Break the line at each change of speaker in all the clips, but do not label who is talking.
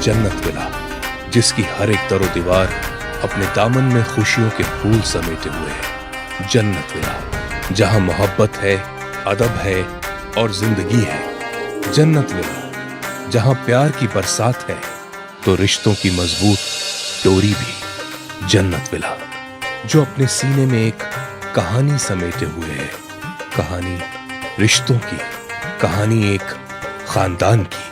जन्नत विला, जिसकी हर एक दरो दीवार अपने दामन में खुशियों के फूल समेटे हुए है। जन्नत विला, जहां मोहब्बत है, अदब है और जिंदगी है। जन्नत विला, जहां प्यार की बरसात है तो रिश्तों की मजबूत डोरी भी। जन्नत विला, जो अपने सीने में एक कहानी समेटे हुए है। कहानी रिश्तों की, कहानी एक खानदान की।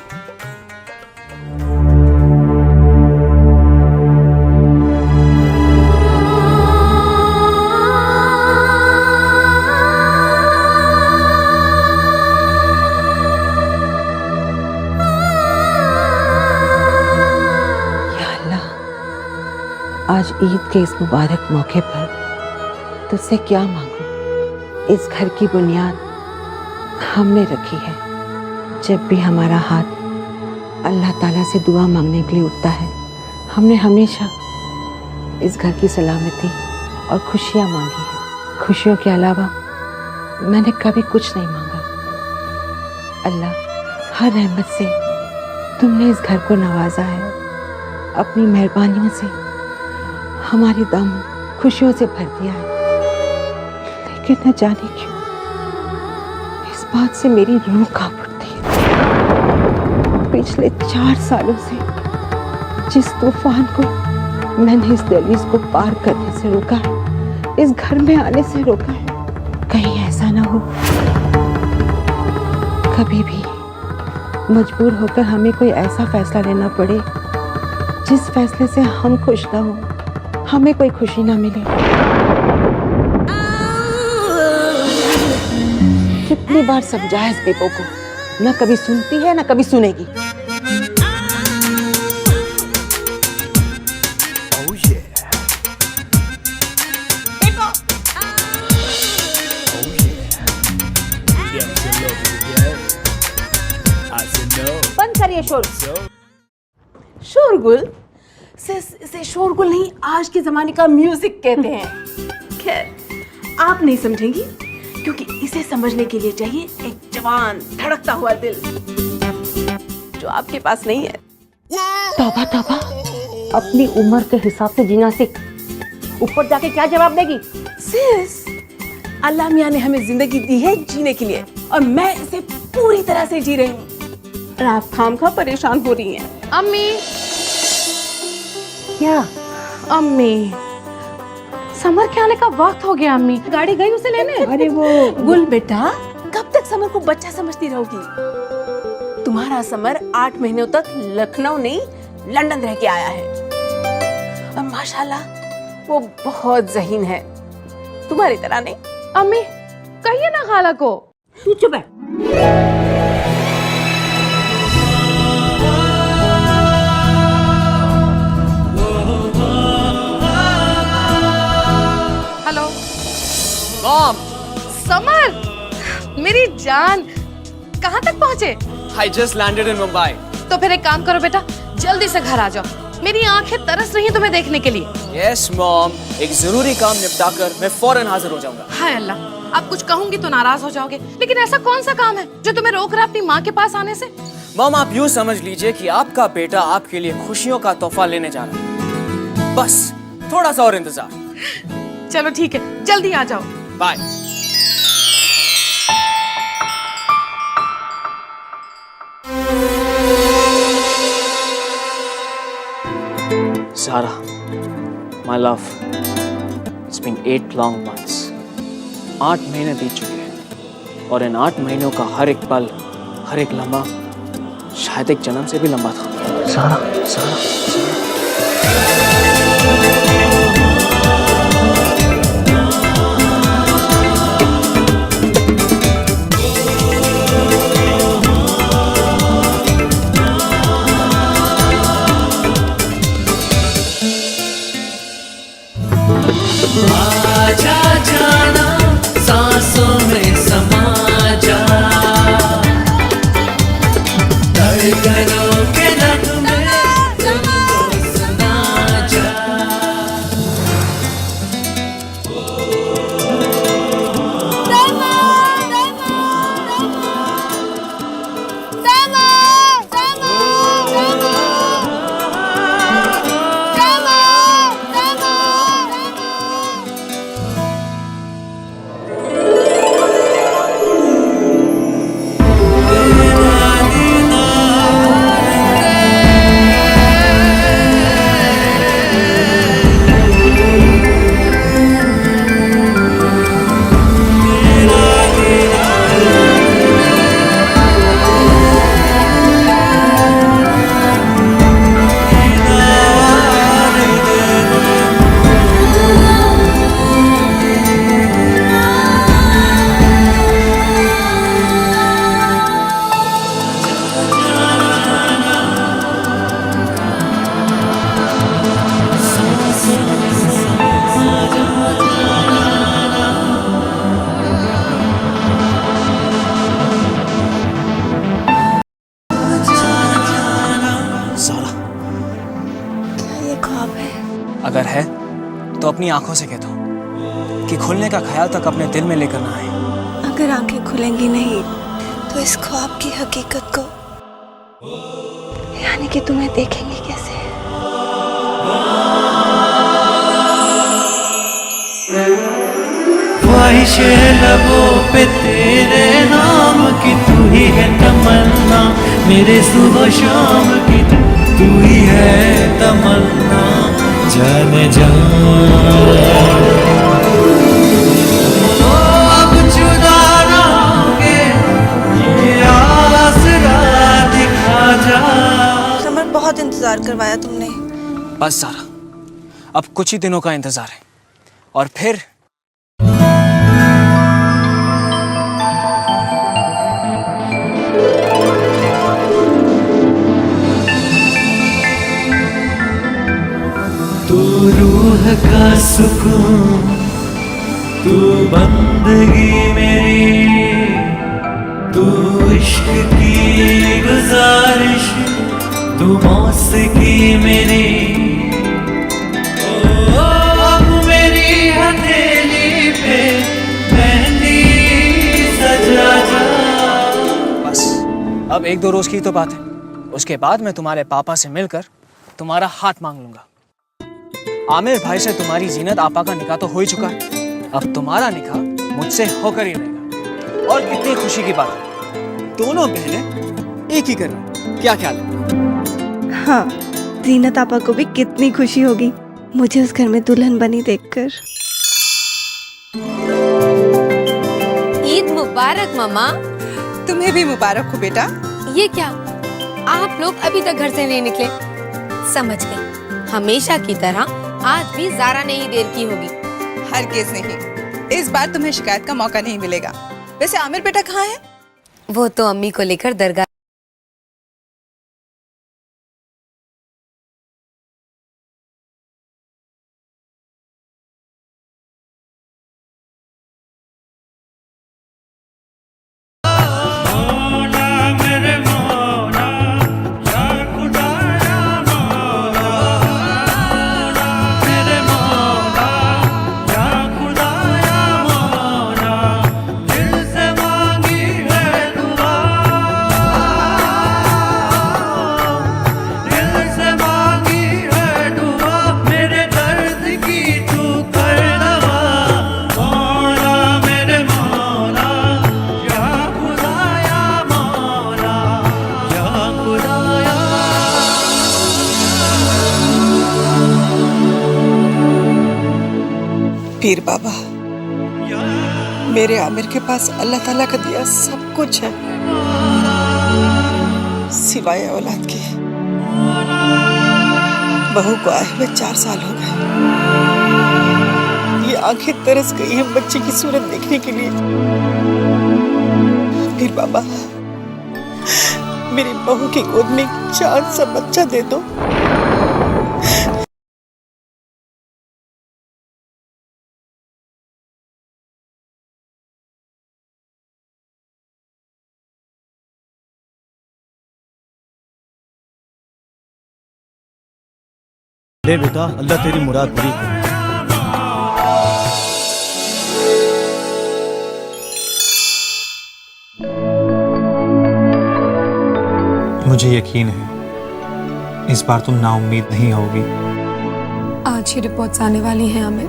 आज ईद के इस मुबारक मौके पर तुझसे क्या मांगूं? इस घर की बुनियाद हमने रखी है। जब भी हमारा हाथ अल्लाह ताला से दुआ मांगने के लिए उठता है, हमने हमेशा इस घर की सलामती और खुशियाँ मांगी है। खुशियों के अलावा मैंने कभी कुछ नहीं मांगा। अल्लाह, हर रहमत से तुमने इस घर को नवाजा है। अपनी मेहरबानियों से हमारी दम खुशियों से भर दिया है। लेकिन न जाने क्यों इस बात से मेरी रूह कांप उठती है। पिछले 4 सालों से जिस तूफान को मैंने इस दहलीज को पार करने से रोका है, इस घर में आने से रोका है, कहीं ऐसा ना हो कभी भी मजबूर होकर हमें कोई ऐसा फैसला लेना पड़े जिस फैसले से हम खुश ना हो, हमें कोई खुशी ना मिले। कितनी बार समझाया इस बेबो को, ना कभी सुनती है ना कभी सुनेगी। बंद करिए शोर।
शोरगुल इसे शोरगुल नहीं, आज के जमाने का म्यूजिक कहते हैं। खैर, आप नहीं समझेंगी क्योंकि इसे समझने के लिए चाहिए एक जवान धड़कता हुआ दिल, जो आपके पास नहीं है।
तौबा तौबा, अपनी उम्र के हिसाब से जीना सीख। ऊपर जाके क्या जवाब देगी?
सिस, अल्लाह मियां ने हमें जिंदगी दी है जीने के लिए और मैं इसे पूरी तरह से जी रही हूँ। और आप खामखा परेशान हो रही हैं। अम्मी,
क्या?
अम्मी, समर के आने का वक्त हो गया। अम्मी, गाड़ी गई उसे लेने।
अरे वो
गुल बेटा, कब तक समर को बच्चा समझती रहोगी? तुम्हारा समर 8 महीनों तक लखनऊ नहीं लंदन रह के आया है और माशाल्लाह वो बहुत ज़हीन है, तुम्हारी तरह नहीं। अम्मी, कहिए ना खाला को।
तू चुप है।
मॉम,
समर, मेरी जान, कहाँ तक पहुँचे?
I just landed in Mumbai.
तो फिर एक काम करो बेटा, जल्दी से घर आ जाओ। मेरी आंखें तरस रही हैं तुम्हें देखने के लिए।
Yes मॉम, एक जरूरी काम निपटाकर मैं फौरन हाजिर हो जाऊंगा।
हाय अल्लाह, अब कुछ कहूंगी तो नाराज हो जाओगे, लेकिन ऐसा कौन सा काम है जो तुम्हें रोक रहा है अपनी माँ के पास आने से?
मॉम, आप यूँ समझ लीजिए कि आपका बेटा आपके लिए खुशियों का तोहफा लेने जा रहा है। बस थोड़ा सा और इंतजार।
चलो ठीक है, जल्दी आ जाओ।
Bye. Zara, my love, it's been 8 long months. 8 महीने बीत चुके हैं और इन 8 महीनों का हर एक पल, हर एक लम्हा शायद एक जन्म से भी लंबा था। Zara, Zara, Zara.
आजा जाना सांसों में समा जा, धड़कनों के नगमे तुमको सुना जा।
अपनी आंखों से कहता हूँ कि खुलने का ख्याल तक अपने दिल में लेकर ना आए।
अगर आंखें खुलेंगी नहीं तो इस ख्वाब की हकीकत को, यानी कि तुम्हें देखेंगे कैसे?
ख्वाहिशे लबों पे तेरे नाम की, तू ही है तमन्ना मेरे सुबह शाम की, तू ही है तमन्ना जाने जा। अब जुदा ना होंगे ये आसरा दिखा जा।
समर, बहुत इंतजार करवाया तुमने।
बस सारा, अब कुछ ही दिनों का इंतजार है और फिर
तू रूह का सुकून, तू बंदगी मेरी, तू इश्क की गुजारिश, तू मौसीकी मेरी। ओ अब मेरी हथेली पे मेहंदी सजा जा।
बस अब 1-2 रोज की तो बात है, उसके बाद मैं तुम्हारे पापा से मिलकर तुम्हारा हाथ मांग लूंगा। आमिर भाई से तुम्हारी जीनत आपा का निकाह तो हो ही चुका है, अब तुम्हारा निकाह मुझसे होकर ही रहेगा। और कितनी खुशी की बात है, दोनों बहनें एक ही कर रही। क्या ख्याल है?
हाँ, जीनत आपा को भी कितनी खुशी होगी मुझे उस घर में दुल्हन बनी देखकर।
ईद मुबारक मामा।
तुम्हें भी मुबारक हो बेटा।
ये क्या, आप लोग अभी तक घर से नहीं निकले? समझ गई, हमेशा की तरह आज भी ज़ारा ने ही देर की होगी।
हरगिज़ नहीं, इस बार तुम्हें शिकायत का मौका नहीं मिलेगा। वैसे आमिर बेटा कहाँ है?
वो तो अम्मी को लेकर दरगाह।
पीर बाबा, मेरे आमिर के पास अल्लाह ताला का दिया सब कुछ है सिवाय औलाद के। बहू को आए हुए 4 साल हो गए। ये आंखें तरस गई हैं बच्चे की सूरत देखने के लिए। पीर बाबा, मेरी बहू की गोद में एक चांद सा बच्चा दे दो।
ले बेटा, अल्लाह तेरी मुराद पूरी करे। मुझे यकीन है इस बार तुम नाउम्मीद नहीं होगी।
आज ही रिपोर्ट्स आने वाली हैं आमिर,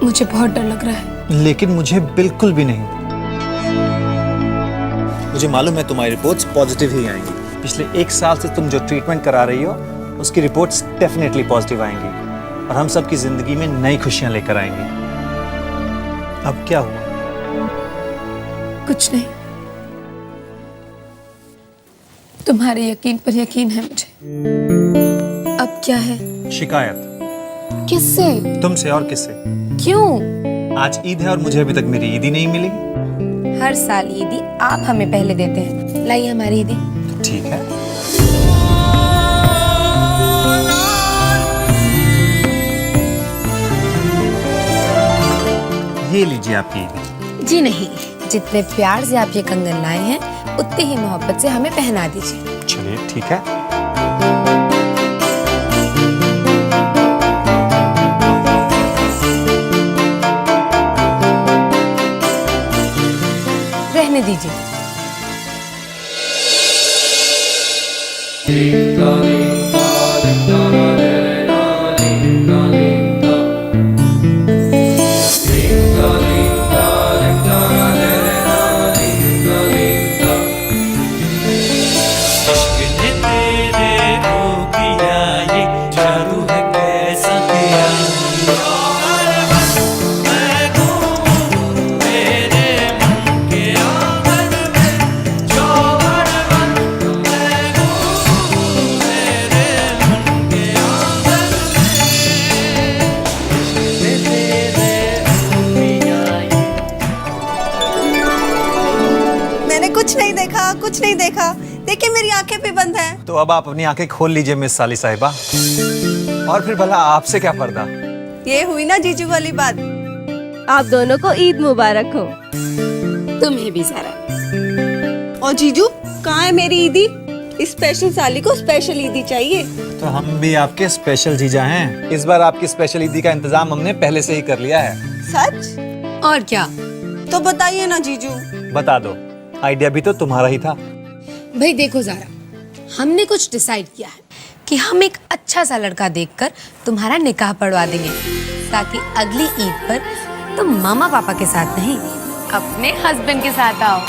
मुझे बहुत डर लग रहा है।
लेकिन मुझे बिल्कुल भी नहीं। मुझे मालूम है तुम्हारी रिपोर्ट्स पॉजिटिव ही आएंगी। पिछले 1 साल से तुम जो ट्रीटमेंट करा रही हो उसकी रिपोर्ट्स डेफिनेटली पॉजिटिव आएंगी और हम सब की जिंदगी में नई खुशियां लेकर आएंगी। अब क्या हुआ?
कुछ नहीं, तुम्हारे यकीन पर यकीन है मुझे। अब क्या है?
शिकायत।
किससे?
तुमसे और किससे?
क्यों?
आज ईद है और मुझे अभी तक मेरी ईद ही नहीं मिली।
हर साल ईदी आप हमें पहले देते हैं। लाइए हमारी ईदी।
ठीक है। ये लीजिए आपकी ईदी।
जी नहीं, जितने प्यार से आप ये कंगन लाए हैं उतने ही मोहब्बत से हमें पहना दीजिए।
चलिए ठीक है।
दीजिए।
इश्क ने तेरे को किया ये जादू है कैसा किया मैं घूमूं तेरे मन के आंगन में चौबड़ बन मैं घूमूं तेरे मन के आंगन में इश्क ने तेरे को किया ये
मैंने कुछ नहीं देखा, कुछ नहीं देखा। देखिए मेरी आंखें भी बंद हैं।
तो अब आप अपनी आंखें खोल लीजिए मिस साली साहिबा। और फिर भला आपसे क्या पर्दा?
ये हुई ना जीजू वाली बात। आप दोनों को ईद मुबारक हो।
तुम्हें भी ज़रा।
और जीजू कहाँ है मेरी ईदी? स्पेशल साली को स्पेशल ईदी चाहिए।
तो हम भी आपके स्पेशल जीजा हैं। इस बार आपकी स्पेशल ईदी का इंतजाम हमने पहले से ही कर लिया है।
सच?
और क्या?
तो बताइए ना जीजू।
बता दो, आइडिया भी तो तुम्हारा ही था।
भाई देखो ज़रा, हमने कुछ डिसाइड किया है कि हम एक अच्छा सा लड़का देखकर तुम्हारा निकाह पढ़वा देंगे, ताकि अगली ईद पर तुम मामा पापा के साथ नहीं, अपने हस्बैंड के साथ आओ।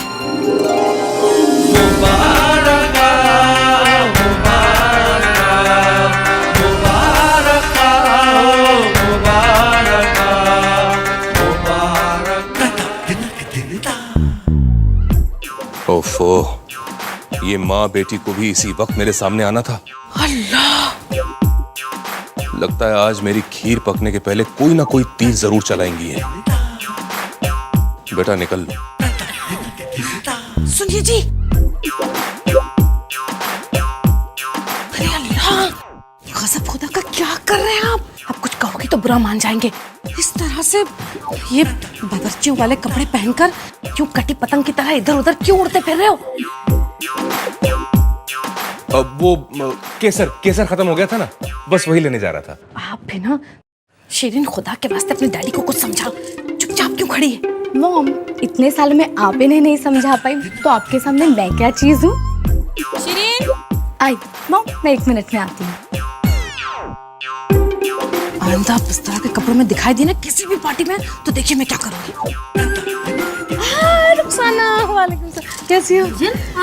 मुबारक आओ, मुबारक आओ, मुबारक आओ, मुबारक आओ, मुबारक
ओफो, ये माँ बेटी को भी इसी वक्त मेरे सामने आना था।
अल्लाह,
लगता है आज मेरी खीर पकने के पहले कोई ना कोई तीर जरूर चलाएंगी है। बेटा निकल लो।
सुनिए जी। अरे अल्लाह, गज़ब खुदा का क्या कर रहे हैं आप कुछ कहोगे तो बुरा मान जाएंगे। इस तरह से ये बावर्चियों वाले कपड़े पहनकर क्यों कटी पतंग की तरह इधर उधर क्यों उड़ते फिर रहे हो?
अब वो केसर खत्म हो गया था ना, बस वही लेने जा रहा था।
आप भी ना शिरीन, खुदा के वास्ते अपने डैडी को कुछ समझाओ। चुपचाप क्यों खड़ी है?
मॉम, इतने साल में आप इन्हें नहीं समझा पाई तो आपके सामने मैं क्या चीज हूँ?
शिरीन,
आई मॉम, मैं 1 मिनट में आती हूँ।
आइंदा इस तरह के कपड़ों में दिखाई दी ना किसी भी पार्टी में तो देखिए मैं क्या करूँगी। रुखसाना, वालेकुम सलाम, कैसी हो?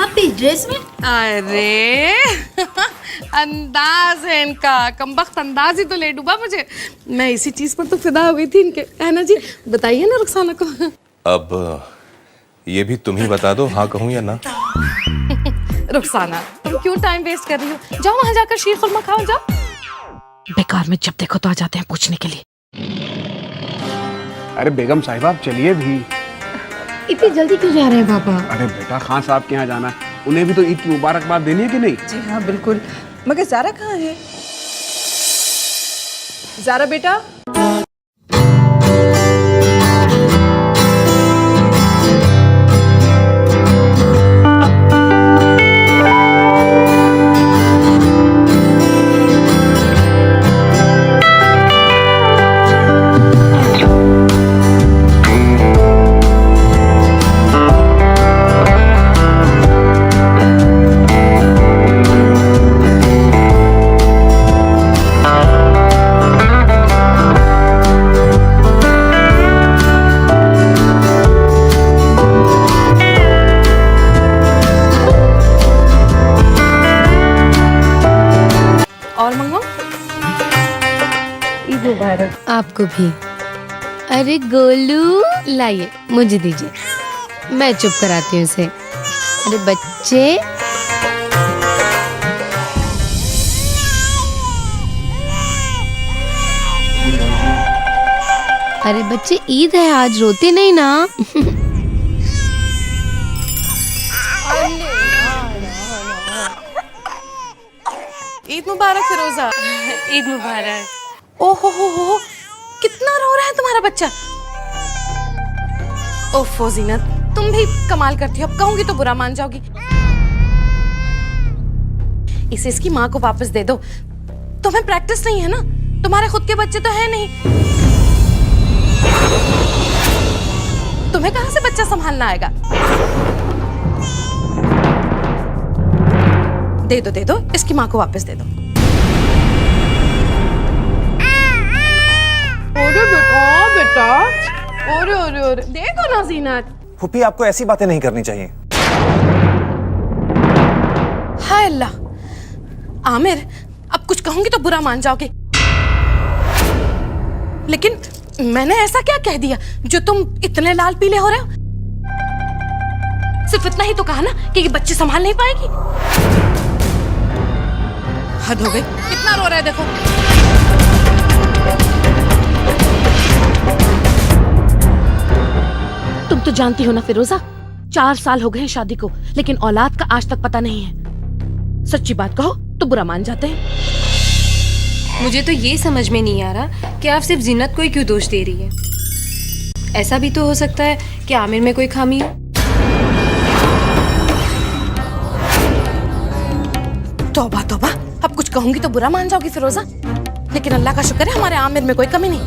आप इस ड्रेस में?
अरे अंदाज है इनका, कमबख्त अंदाज ही तो ले डूबा मुझे। मैं इसी चीज पर तो फिदा हो गई थी इनके, है ना जी? बताइए ना रुखसाना को।
अब ये भी तुम ही बता दो, हाँ कहूँ या ना।
रुखसाना, तुम क्यों टाइम वेस्ट कर रही हो? जाओ वहां जाकर शीर खुरमा खाओ, जाओ।
बेकार में जब देखो तो आ जाते हैं पूछने के लिए।
अरे बेगम साहिबा, आप चलिए भी।
इतनी जल्दी क्यों जा रहे हैं पापा?
अरे बेटा, खान साहब के यहाँ जाना है, उन्हें भी तो ईद की मुबारकबाद देनी है कि नहीं?
जी हाँ बिल्कुल। मगर ज़ारा कहाँ है? ज़ारा बेटा।
और मंगवाओ?
ईद मुबारक।
आपको भी। अरे गोलू, लाइए, मुझे दीजिए, मैं चुप कराती हूँ इसे। अरे बच्चे, अरे बच्चे, ईद है आज, रोते नहीं ना।
ईद मुबारक फिरोजा।
ईद मुबारक।
ओहो हो, कितना रो रहा है तुम्हारा बच्चा। ओफो जीनत, तुम भी कमाल करती हो, अब कहूंगी तो बुरा मान जाओगी। इसे इसकी माँ को वापस दे दो। तुम्हें प्रैक्टिस नहीं है ना, तुम्हारे खुद के बच्चे तो है नहीं। तुम्हें कहां से बच्चा संभालना आएगा? दे दो, इसकी माँ को वापस दे दो। अरे बेटा, अरे दे दो ना ज़ीनत।
फूफी, आपको ऐसी बातें नहीं करनी चाहिए।
हाय अल्लाह, आमिर, अब कुछ कहूंगी तो बुरा मान जाओगे, लेकिन मैंने ऐसा क्या कह दिया जो तुम इतने लाल पीले हो रहे हो? सिर्फ इतना ही तो कहा ना कि ये बच्चे संभाल नहीं पाएगी। हद हो गई, कितना रो रहा है देखो। तुम तो जानती हो ना फिरोजा, 4 साल हो गए हैं शादी को, लेकिन औलाद का आज तक पता नहीं है। सच्ची बात कहो तो बुरा मान जाते हैं।
मुझे तो ये समझ में नहीं आ रहा कि आप सिर्फ जीनत को ही क्यों दोष दे रही है। ऐसा भी तो हो सकता है कि आमिर में कोई खामी हो।
तौबा तौबा, अब कुछ कहूंगी तो बुरा मान जाओगी फिरोजा, लेकिन अल्लाह का शुक्र है हमारे आमिर में कोई कमी नहीं।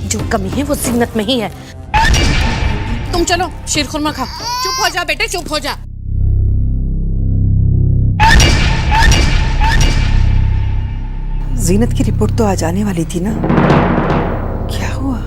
जो कमी है वो जीनत में ही है। तुम चलो शीर खुरमा खाओ। चुप हो जा बेटे, चुप हो जा।
जीनत की रिपोर्ट तो आ जाने वाली थी ना, क्या हुआ?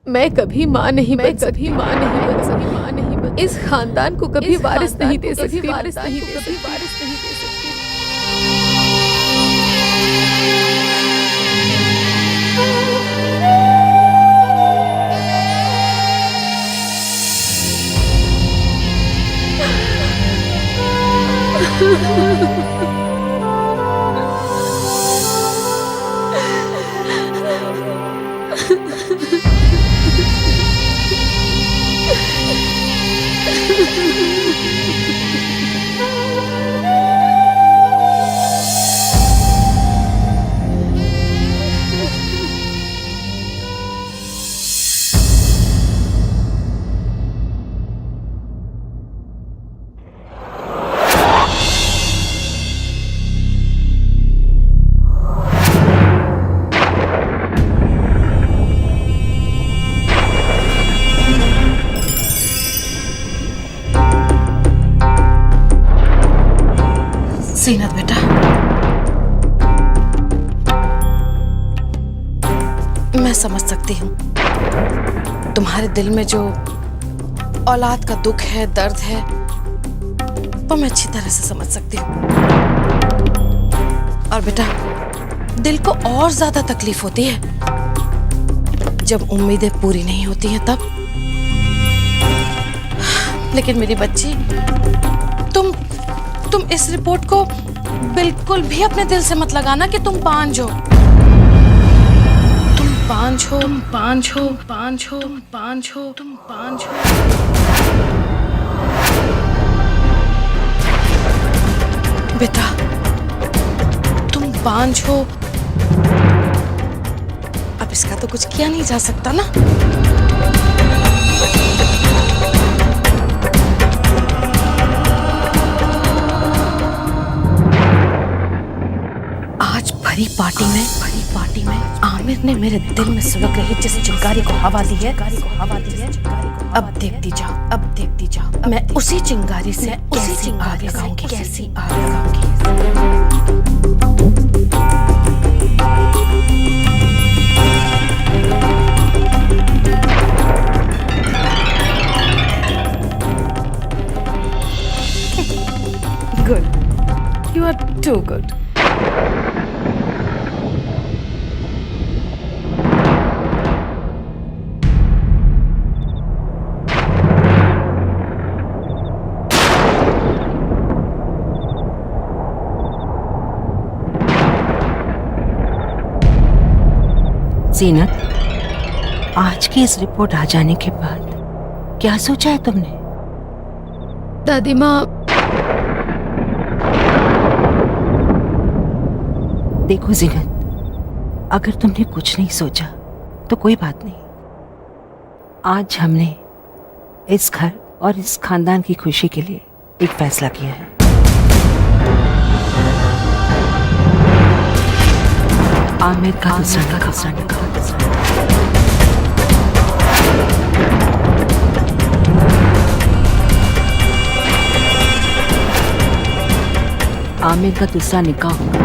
मैं कभी माँ नहीं बन सकती, इस खानदान को कभी वारिस नहीं दे सकती। जीनत बेटा, मैं समझ सकती हूँ तुम्हारे दिल में जो औलाद का दुख है, दर्द है, वो मैं अच्छी तरह से समझ सकती हूँ। और बेटा, दिल को और ज्यादा तकलीफ होती है जब उम्मीदें पूरी नहीं होती हैं तब। लेकिन मेरी बच्ची, तुम इस रिपोर्ट को बिल्कुल भी अपने दिल से मत लगाना कि तुम पांच हो। तुम पांच हो। बेटा, तुम पांच हो। अब इसका तो कुछ किया नहीं जा सकता ना। भरी पार्टी में आमिर ने मेरे दिल में सुलग रही जिस चिंगारी को हवा दी है, अब देखती जाओ मैं उसी चिंगारी से कैसी आग लगाऊंगी। Good. You are too good.
जीनत, आज की इस रिपोर्ट आ जाने के बाद क्या सोचा है तुमने?
दादी माँ,
देखो जीनत, अगर तुमने कुछ नहीं सोचा तो कोई बात नहीं। आज हमने इस घर और इस खानदान की खुशी के लिए एक फैसला किया है। आमिर का दूसरा निकाह। आमिर का दूसरा निकाह होगा।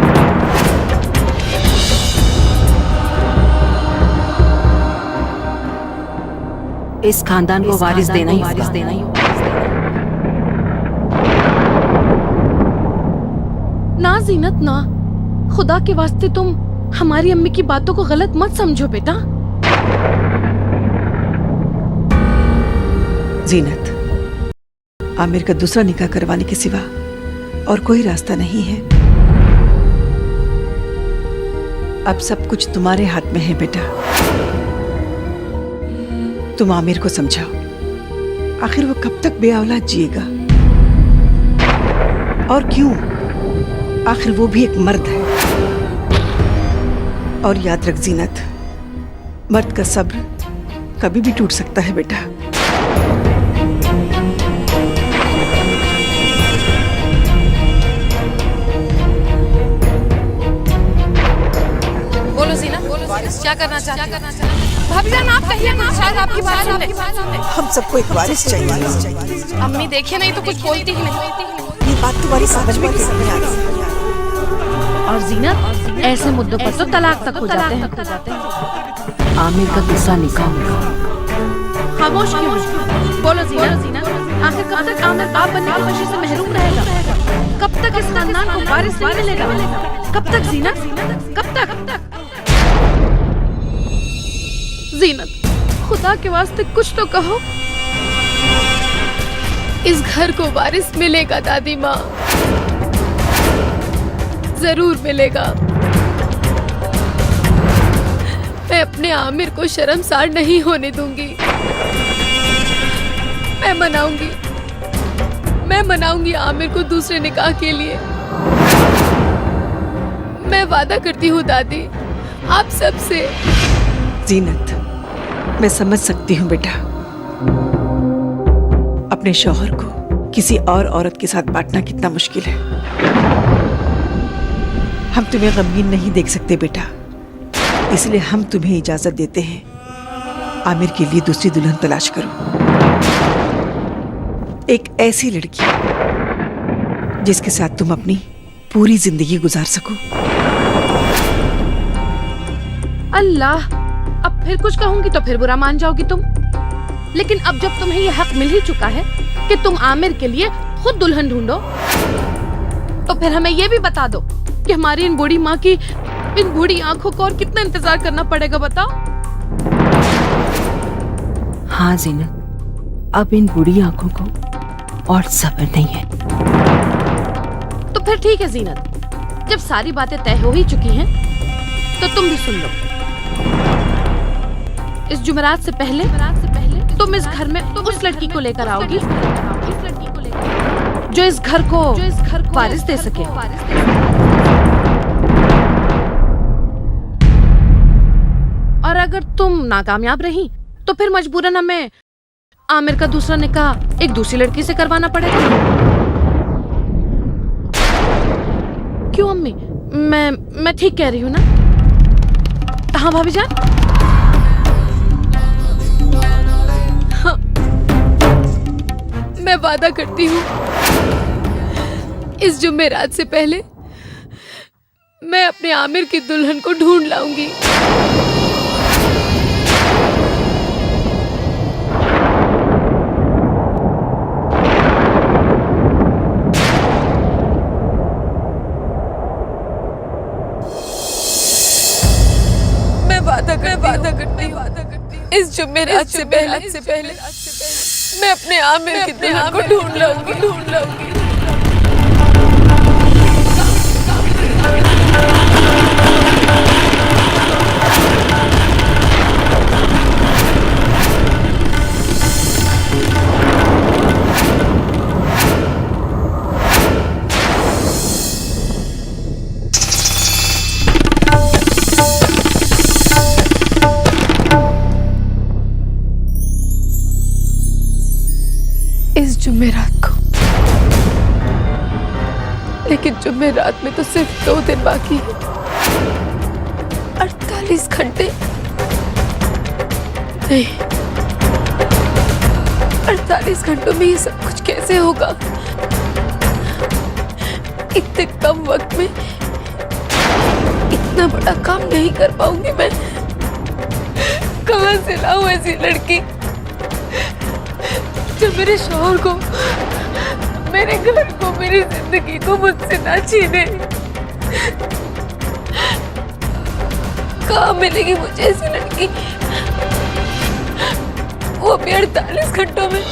इस खानदान को वारिस देना ही होगा।
ना जीनत ना, खुदा के वास्ते तुम हमारी अम्मी की बातों को गलत मत समझो बेटा।
जीनत, आमिर का दूसरा निकाह करवाने के सिवा और कोई रास्ता नहीं है। अब सब कुछ तुम्हारे हाथ में है बेटा। तुम आमिर को समझाओ, आखिर वो कब तक बेऔलाद जिएगा? और क्यों? आखिर वो भी एक मर्द है। और याद रख जीनत, मर्द का सब्र कभी भी टूट सकता है बेटा।
बोलो जीनत, क्या करना चाहती हो? भाभी जान, आप कहिए ना, शायद आपकी बात सुन ले।
हम सबको एक वारिस चाहिए।
अम्मी देखे नहीं तो कुछ बोलती ही नहीं।
ये बात तुम्हारी समझ में कैसे नहीं आ रही?
और जीनत, ऐसे मुद्दों पर तो तलाक तक हो जाते हैं।
आमिर का दूसरा निकाह होगा।
खामोश क्यों? बोलो जीनत, आखिर कब तक आमिर बाप बनने की खुशी से महरूम रहेगा? कब तक इस खानदान को वारिस नहीं मिलेगा? कब तक जीनत? कब तक? जीनत, खुदा के वास्ते कुछ तो कहो। इस घर को वारिस मिलेगा दादी माँ, जरूर मिलेगा। मैं अपने आमिर को शर्मसार नहीं होने दूंगी। मैं मनाऊंगी आमिर को दूसरे निकाह के लिए। मैं वादा करती हूँ दादी, आप सबसे।
जीनत, मैं समझ सकती हूँ बेटा, अपने शौहर को किसी और औरत के साथ बांटना कितना मुश्किल है। हम तुम्हें गमगीन नहीं देख सकते बेटा, इसलिए हम तुम्हें इजाजत देते हैं, आमिर के लिए दूसरी दुल्हन तलाश करो। एक ऐसी लड़की जिसके साथ तुम अपनी पूरी जिंदगी गुजार सको।
अल्लाह, अब फिर कुछ कहूंगी तो फिर बुरा मान जाओगी तुम। लेकिन अब जब तुम्हें यह हक मिल ही चुका है कि तुम आमिर के लिए खुद दुल्हन ढूंढो, तो फिर हमें यह भी बता दो कि हमारी इन बूढ़ी माँ की इन बूढ़ी आंखों को और कितना इंतजार करना पड़ेगा, बताओ।
हाँ जीनत, अब इन बूढ़ी आंखों को और सब्र नहीं है।
तो फिर ठीक है जीनत, जब सारी बातें तय हो ही चुकी हैं, तो तुम भी सुन लो। इस जुमेरात से पहले तुम इस घर में उस लड़की को लेकर आओगी जो इस घर को वारिस दे सके। और अगर तुम नाकामयाब रही तो फिर मजबूरन हमें आमिर का दूसरा निकाह एक दूसरी लड़की से करवाना पड़ेगा। क्यों अम्मी, मैं ठीक कह रही हूँ ना? हाँ भाभी जान। हाँ, मैं वादा करती हूँ इस जुमेरात से पहले मैं अपने आमिर की दुल्हन को ढूंढ लाऊंगी। वादा करती हूँ इस जुमेरात से पहले मैं अपने आमिर की दुल्हन को ढूंढ लाऊंगी। जुमेरात को, लेकिन जुमेरात में तो सिर्फ 2 दिन बाकी है। 48 घंटे नहीं, 48 घंटों में ये सब कुछ कैसे होगा? इतने कम वक्त में इतना बड़ा काम नहीं कर पाऊंगी मैं। कहां से लाऊं ऐसी लड़की जो मेरे शौहर को, मेरे घर को, मेरी जिंदगी को मुझसे ना छीने। कहां मिलेगी मुझे ऐसी लड़की, वो भी 48 घंटों में?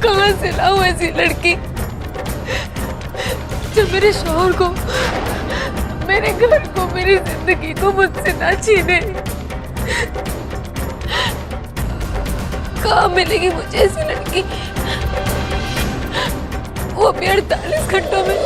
कहां से लाऊं ऐसी लड़की जो मेरे शौहर को, मेरे घर को, मेरी जिंदगी को मुझसे ना छीने। कहां मिलेगी मुझे ऐसी लड़की, वो भी 48 घंटों में?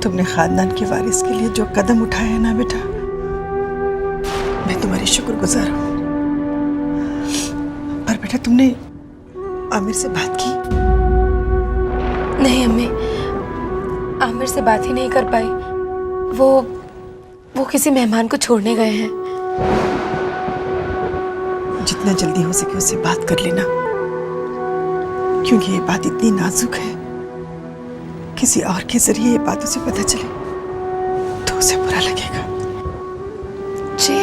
तुमने खानदान के वारिस के लिए जो कदम उठाया है ना बेटा, मैं तुम्हारी शुक्रगुजार हूँ। पर बेटा तुमने आमिर से बात की?
नहीं अम्मी, आमिर से बात ही नहीं कर पाई। वो किसी मेहमान को छोड़ने गए हैं।
जितना जल्दी हो सके उससे बात कर लेना, क्योंकि ये बात इतनी नाजुक है। किसी और के जरिए ये बात उसे पता चले तो उसे बुरा लगेगा।
जी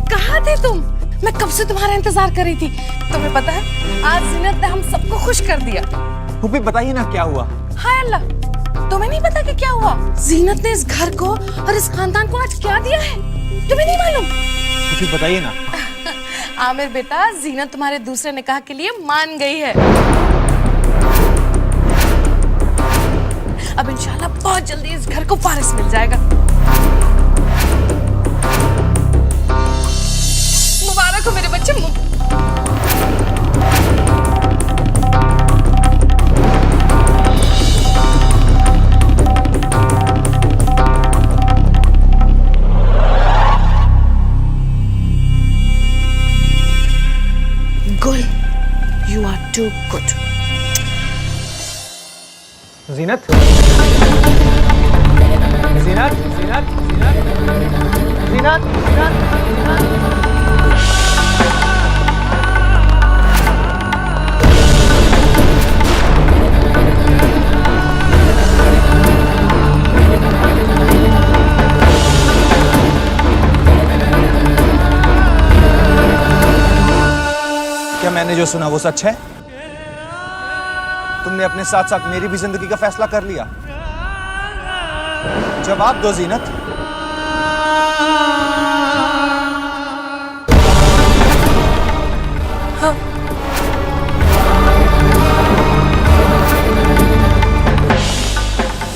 कहाँ थे तुम? मैं कब से तुम्हारा इंतजार कर रही थी। तुम्हें पता है आज जीनत ने हम सबको खुश कर दिया।
फूफी बताइए ना क्या हुआ?
हाय अल्लाह, तुम्हें नहीं पता कि क्या हुआ? जीनत ने इस घर को और इस खानदान को आज क्या दिया है, तुम्हें नहीं मालूम?
फूफी बताइए ना।
आमिर बेटा, जीनत तुम्हारे दूसरे निकाह के लिए मान गई है। अब इंशाल्लाह बहुत जल्दी इस घर को वारिस मिल जाएगा। मुबारक हो मेरे बच्चे। गुल, you are too good.
जीनत, जीनत, जीनत, जीनत, जीनत, जीनत। क्या मैंने जो सुना वो सच है? तुमने अपने साथ साथ मेरी भी जिंदगी का फैसला कर लिया? जवाब दो जीनत।
हाँ।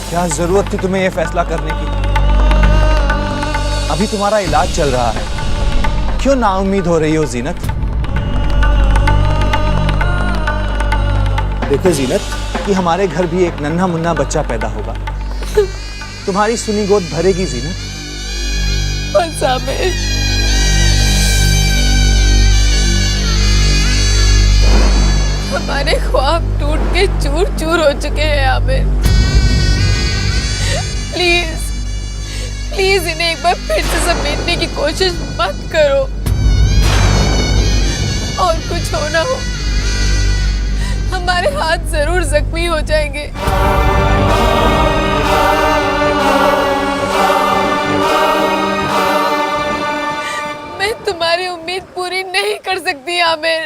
क्या जरूरत थी तुम्हें ये फैसला करने की? अभी तुम्हारा इलाज चल रहा है, क्यों नाउम्मीद हो रही हो जीनत? देखो जीनत, कि हमारे घर भी एक नन्हा मुन्ना बच्चा पैदा होगा। तुम्हारी सुनी गोद भरेगी जीनत।
बस आमिर, हमारे ख्वाब टूट के चूर चूर हो चुके हैं आमिर। प्लीज प्लीज इन्हें एक बार फिर से समेटने की कोशिश मत करो। और कुछ हो ना हो, हमारे हाथ जरूर जख्मी हो जाएंगे। मैं तुम्हारी उम्मीद पूरी नहीं कर सकती आमिर।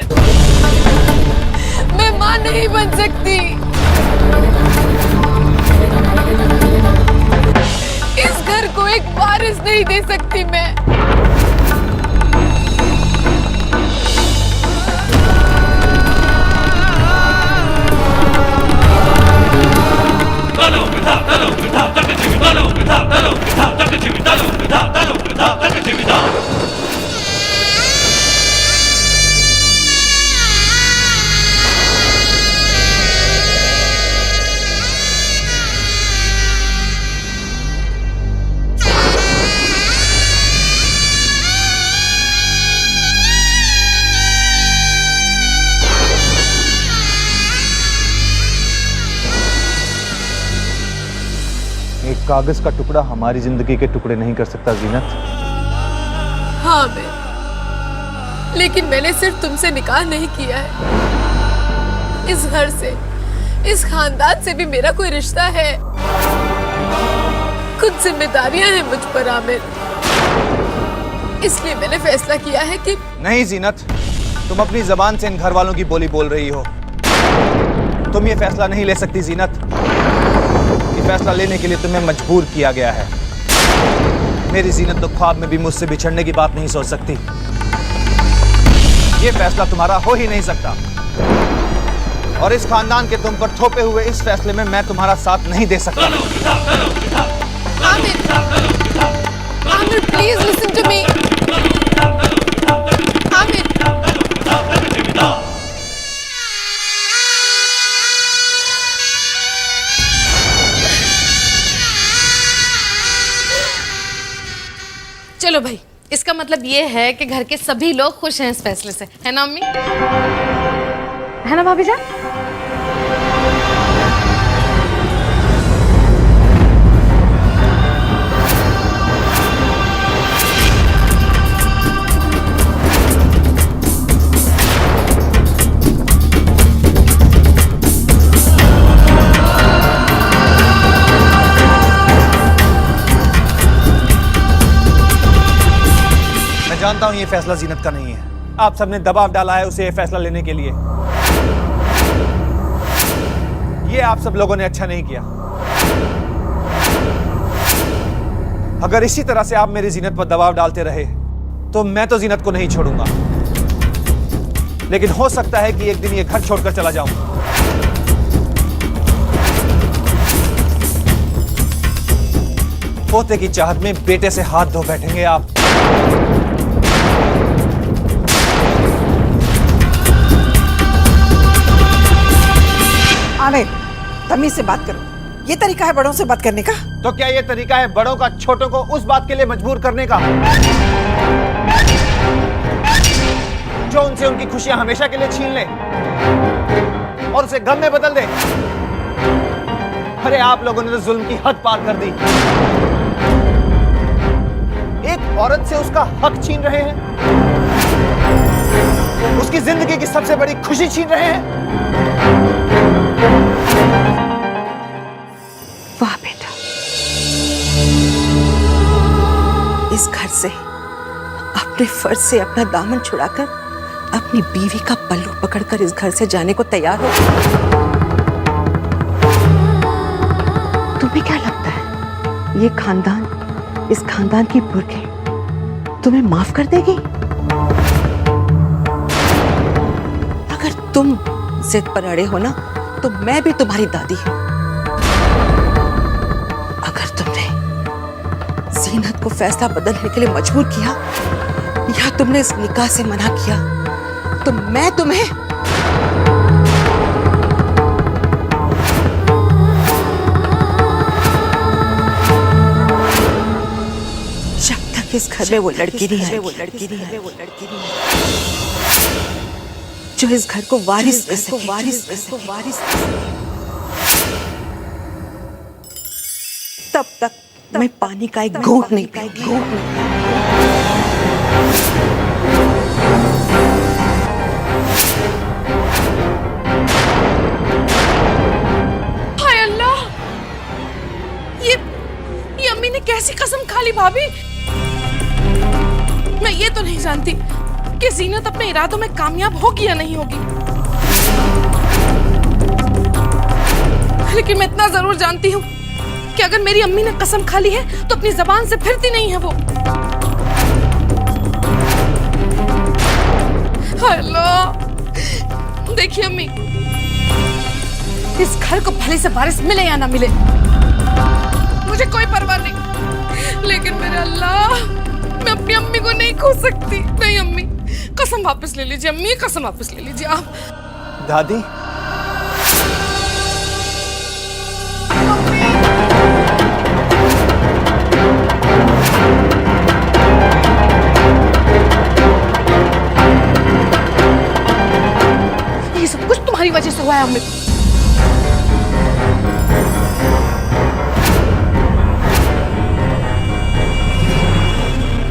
मैं मां नहीं बन सकती। इस घर को एक वारिस नहीं दे सकती मैं।
एक कागज का टुकड़ा हमारी जिंदगी के टुकड़े नहीं कर सकता जीनत।
हाँ लेकिन मैंने सिर्फ तुमसे निकाह नहीं किया है। इस घर से, इस खानदान से भी मेरा कोई रिश्ता है। कुछ जिम्मेदारियां हैं मुझ पर आमिर। इसलिए मैंने फैसला किया है कि
नहीं जीनत, तुम अपनी जबान से इन घर वालों की बोली बोल रही हो। तुम ये फैसला नहीं ले सकती जीनत। ये फैसला लेने के लिए तुम्हें मजबूर किया गया है। मेरी जीनत तो ख्वाब में भी मुझसे बिछड़ने की बात नहीं सोच सकती। ये फैसला तुम्हारा हो ही नहीं सकता। और इस खानदान के तुम पर थोपे हुए इस फैसले में मैं तुम्हारा साथ नहीं दे सकता।
Aamir, Aamir please listen to me. Aamir, चलो भाई, इसका मतलब ये है कि घर के सभी लोग खुश हैं इस फैसले से, है ना अम्मी? है ना भाभी जान?
जानता हूं ये फैसला जीनत का नहीं है। आप सबने दबाव डाला है उसे ये फैसला लेने के लिए। ये आप सब लोगों ने अच्छा नहीं किया। अगर इसी तरह से आप मेरी जीनत पर दबाव डालते रहे तो मैं तो जीनत को नहीं छोड़ूंगा। लेकिन हो सकता है कि एक दिन ये घर छोड़कर चला जाऊं। पोते की चाहत में बेटे से हाथ धो बैठेंगे आप।
आमिर, तमीज से बात करो। ये तरीका है बड़ों से बात करने का?
तो क्या ये तरीका है बड़ों का छोटों को उस बात के लिए मजबूर करने का जो उनसे उनकी खुशियां हमेशा के लिए छीन ले और उसे गम में बदल दे? अरे आप लोगों ने तो जुल्म की हद पार कर दी। एक औरत से उसका हक छीन रहे हैं, उसकी जिंदगी की सबसे बड़ी खुशी छीन रहे हैं।
वाह बेटा, इस घर से अपने फर्ज से अपना दामन छुड़ाकर अपनी बीवी का पल्लू पकड़कर इस घर से जाने को तैयार हो। तुम्हें क्या लगता है ये खानदान, इस खानदान की पुरखें तुम्हें माफ कर देगी? अगर तुम जिद पर अड़े हो ना तो मैं भी तुम्हारी दादी हूं। अगर तुमने जीनत को फैसला बदलने के लिए मजबूर किया या तुमने इस निकाह से मना किया तो मैं तुम्हें जब तक इस घर में वो लड़की नहीं है जो इस घर को वारिस दे सके, तब तक मैं पानी का एक घूंट नहीं पीऊंगी।
हाय अल्लाह, ये अम्मी ने कैसी कसम खा ली भाभी। मैं ये तो नहीं जानती कि जीनत अपने इरादों में कामयाब होगी या नहीं होगी, लेकिन मैं इतना जरूर जानती हूँ कि अगर मेरी अम्मी ने कसम खा ली है तो अपनी जबान से फिरती नहीं है वो। हाय अल्लाह, देखिए अम्मी, इस घर को भले से बारिश मिले या ना मिले मुझे कोई परवाह नहीं, लेकिन मेरे अल्लाह, मैं अपनी अम्मी को नहीं खो सकती। नहीं अम्मी, कसम वापस ले लीजिए अम्मी, कसम वापस ले लीजिए आप।
दादी,
ये सब कुछ तुम्हारी वजह से हुआ है अम्मी।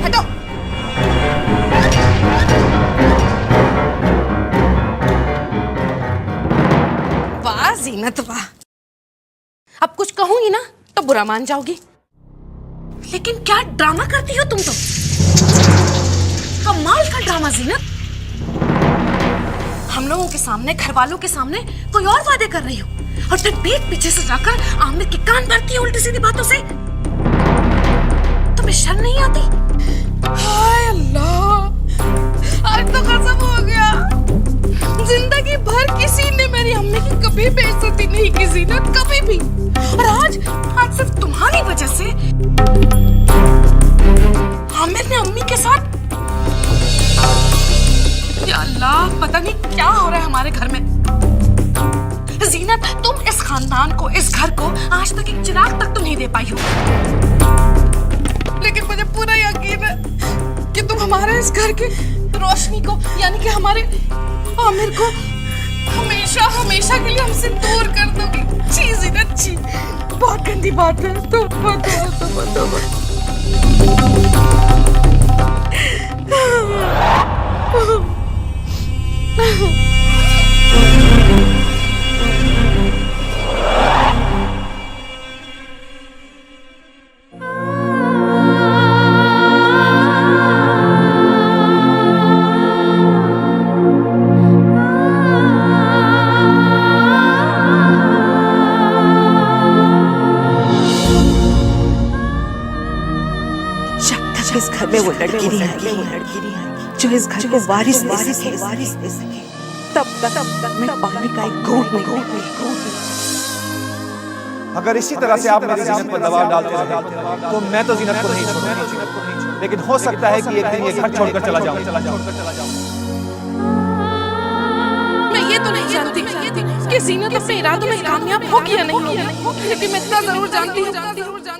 हटो। वाह जीनत वाह, अब कुछ कहूंगी ना तो बुरा मान जाओगी, लेकिन क्या ड्रामा करती हो तुम तो, कमाल का ड्रामा जीनत। हम लोगों के सामने, घर वालों के सामने कोई और वादे कर रही हो और फिर पीठ पीछे से जाकर आमिर के कान भरती है उल्टी सीधी बातों से। तुम्हें शर्म नहीं आती? हाय अल्लाह, आज तो खत्म हो गया। जिंदगी भर किसी ने मेरी अम्मी की कभी बेइज्जती नहीं की जीनत, कभी भी। और आज सिर्फ तुम्हारी वजह से आमिर ने अम्मी के साथ, या अल्लाह, पता नहीं क्या हो रहा है हमारे घर में। जीनत, तुम इस खानदान को, इस घर को आज तक एक चिराग तक तो नहीं दे पाई हो, लेकिन मुझे पूरा यकीन है कि तुम हमारे इस घर की रोशनी को, यानी कि हमारे आमिर को हमेशा हमेशा के लिए हमसे दूर कर दोगी। छी जीनत, छी, बहुत गंदी बात है। तो
इस घर में वो लड़की नहीं आएगी जो इस घर को वारिस दे सके, तब तक मैं पानी का एक घूंट नहीं पीऊंगी।
अगर इसी तरह से आप मेरी जीनत पर दबाव डालते रहे तो मैं तो जीनत को नहीं छोड़ूंगा, लेकिन हो सकता है कि एक दिन ये घर छोड़कर चला जाऊं।
मैं ये तो नहीं जानती कि जीनत अपने इरादों में कामयाब होगी या नहीं होगी, लेकिन मैं इतना जरूर जानती हूँ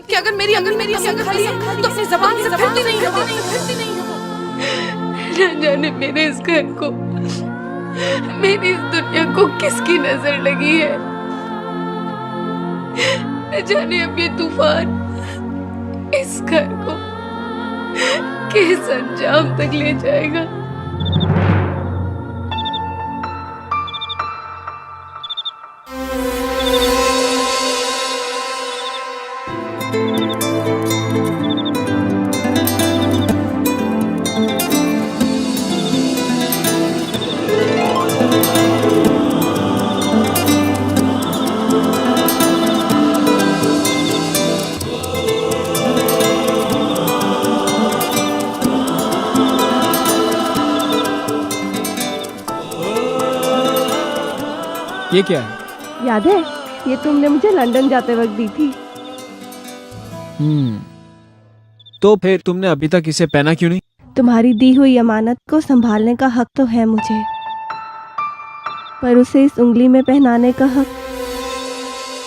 कि अगर मेरी अम्मी मेरी कसम खा ली तो अपनी जबान से फिरती नहीं है।
न जाने मेरे इस घर को, मेरी इस दुनिया को किसकी नजर लगी है। न जाने अब ये तूफान इस घर को किस अंजाम तक ले जाएगा।
ये क्या है?
याद है, ये तुमने मुझे लंदन जाते वक्त दी थी।
तो फिर तुमने अभी तक इसे पहना क्यों नहीं?
तुम्हारी दी हुई अमानत को संभालने का हक तो है मुझे, पर उसे इस उंगली में पहनाने का हक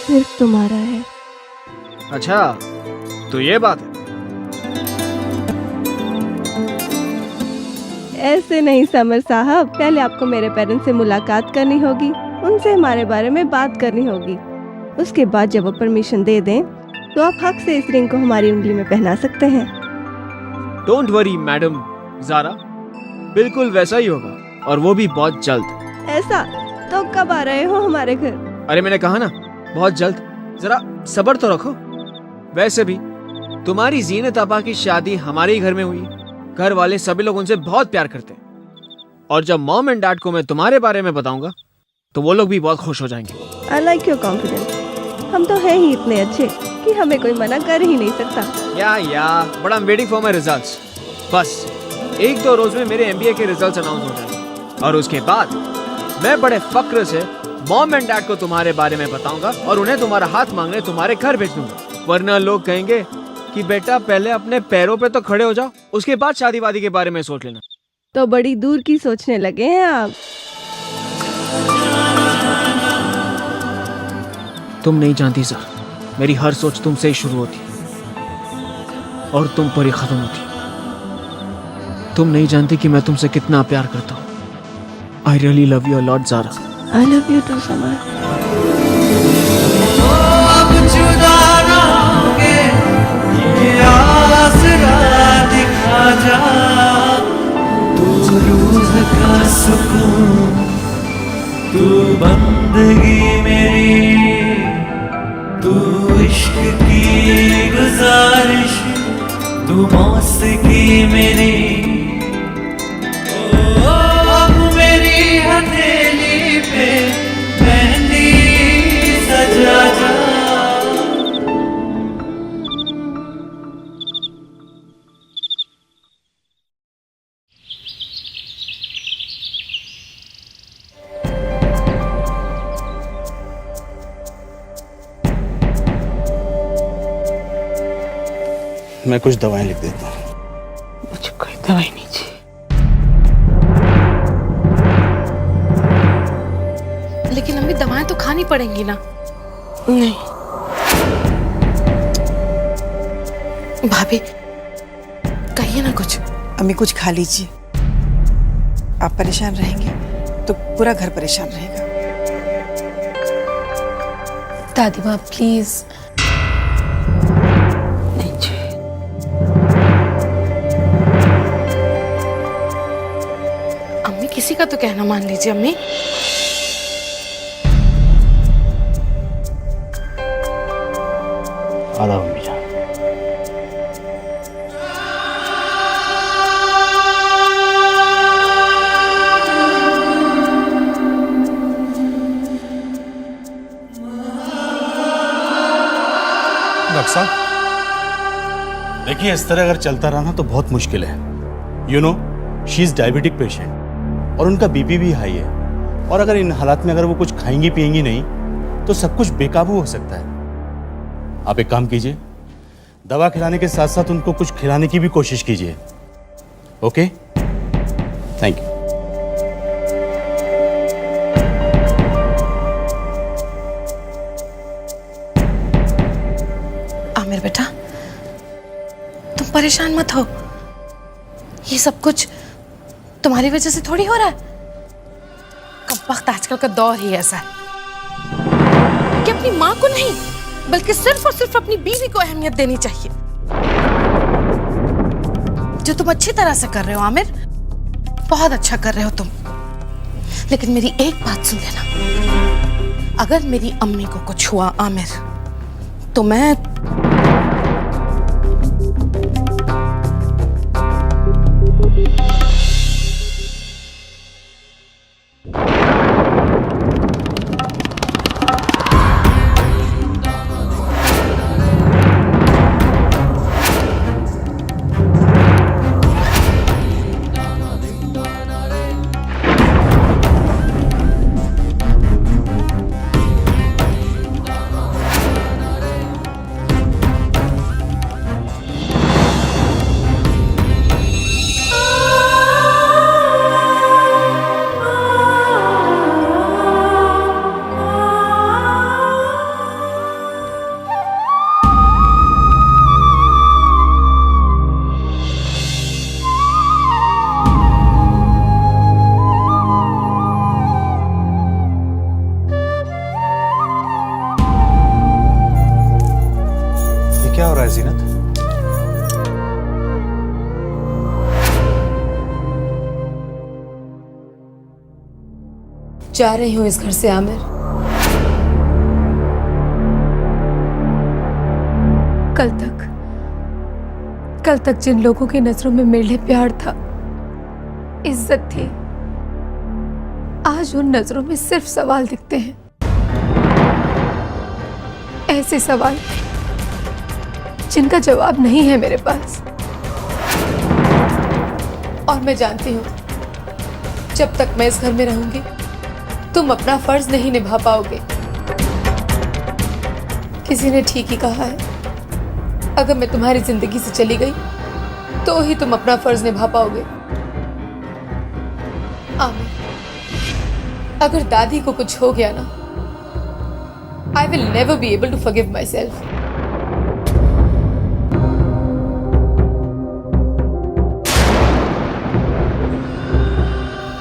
सिर्फ तुम्हारा है।
अच्छा, तो ये बात है।
ऐसे नहीं समर साहब, पहले आपको मेरे पेरेंट्स से मुलाकात करनी होगी, उनसे हमारे बारे में बात करनी होगी। उसके बाद जब वो परमिशन दे दें तो आप हक से इस रिंग को हमारी उंगली में पहना सकते हैं।
डोंट वरी मैडम ज़ारा, बिल्कुल वैसा ही होगा, और वो भी बहुत जल्द।
ऐसा? तो कब आ रहे हो हमारे घर?
अरे मैंने कहा ना, बहुत जल्द, जरा सब्र तो रखो। वैसे भी तुम्हारी जीनत आपा की शादी हमारे ही घर में हुई, घर वाले सभी लोग उनसे बहुत प्यार करते हैं, और जब मॉम एंड डैड को मैं तुम्हारे बारे में बताऊंगा तो वो लोग भी बहुत खुश हो जाएंगे।
I like your confidence। हम तो हैं ही इतने अच्छे कि हमें कोई मना कर ही नहीं सकता।
या but I am waiting for my results. बस 1-2 रोज में मेरे एमबीए के रिजल्ट्स अनाउंस हो जाएंगे, और उसके बाद मैं बड़े फक्र से मॉम एंड डैड को तुम्हारे बारे में बताऊंगा और उन्हें तुम्हारा हाथ मांगने तुम्हारे घर भेज दूंगा। वरना लोग कहेंगे कि बेटा पहले अपने पैरों पे तो खड़े हो जाओ, उसके बाद शादी वादी के बारे में सोच लेना।
तो बड़ी दूर की सोचने लगे हैं आप।
तुम नहीं जानती सर, मेरी हर सोच तुमसे ही शुरू होती और तुम पर ही खत्म होती। तुम नहीं जानती कि मैं तुमसे कितना प्यार करता हूँ। I really love you a lot Zara.
I love you too, Samar.
अब जुदा ना होगे, ये आसरा दिखा जा, तू रूह का सुकून, तू बंदगी मेरी, तू इश्क की गुजारिश, तू मौसीकी मेरी। ओ अब मेरी हथेली पे मेहंदी सजा जा।
मैं कुछ दवाएं लिख देता हूँ।
मुझे कोई दवाई नहीं चाहिए।
लेकिन अम्मी दवाएं तो खानी पड़ेंगी ना।
नहीं।
भाभी कहिए ना कुछ।
अम्मी कुछ खा लीजिए, आप परेशान रहेंगे तो पूरा घर परेशान रहेगा।
दादी माँ प्लीज।
नहीं चाहिए।
अम्मी किसी का तो कहना मान लीजिए अम्मी।
आधा मम्मी जान। डॉक्टर साहब देखिए, इस तरह अगर चलता रहा ना तो बहुत मुश्किल है। You know, she is diabetic patient और उनका बीपी भी हाई है, और अगर इन हालात में अगर वो कुछ खाएंगी पिएंगी नहीं तो सब कुछ बेकाबू हो सकता है। आप एक काम कीजिए, दवा खिलाने के साथ साथ उनको कुछ खिलाने की भी कोशिश कीजिए। Okay, thank you.
आमिर बेटा तुम परेशान मत हो, ये सब कुछ तुम्हारी वजह से थोड़ी हो रहा है। कब वक्त आजकल का दौर ही ऐसा है कि अपनी माँ को नहीं बल्कि सिर्फ और सिर्फ अपनी बीवी को अहमियत देनी चाहिए, जो तुम अच्छी तरह से कर रहे हो आमिर, बहुत अच्छा कर रहे हो तुम। लेकिन मेरी एक बात सुन लेना, अगर मेरी अम्मी को कुछ हुआ आमिर तो मैं
है जीनत?
जा रही हूँ इस घर से आमिर। कल तक जिन लोगों की नजरों में मेरे लिए प्यार था, इज्जत थी, आज उन नजरों में सिर्फ सवाल दिखते हैं। ऐसे सवाल जिनका जवाब नहीं है मेरे पास। और मैं जानती हूं, जब तक मैं इस घर में रहूंगी तुम अपना फर्ज नहीं निभा पाओगे। किसी ने ठीक ही कहा है, अगर मैं तुम्हारी जिंदगी से चली गई तो ही तुम अपना फर्ज निभा पाओगे। आमिर, अगर दादी को कुछ हो गया ना, I will never be able to forgive myself.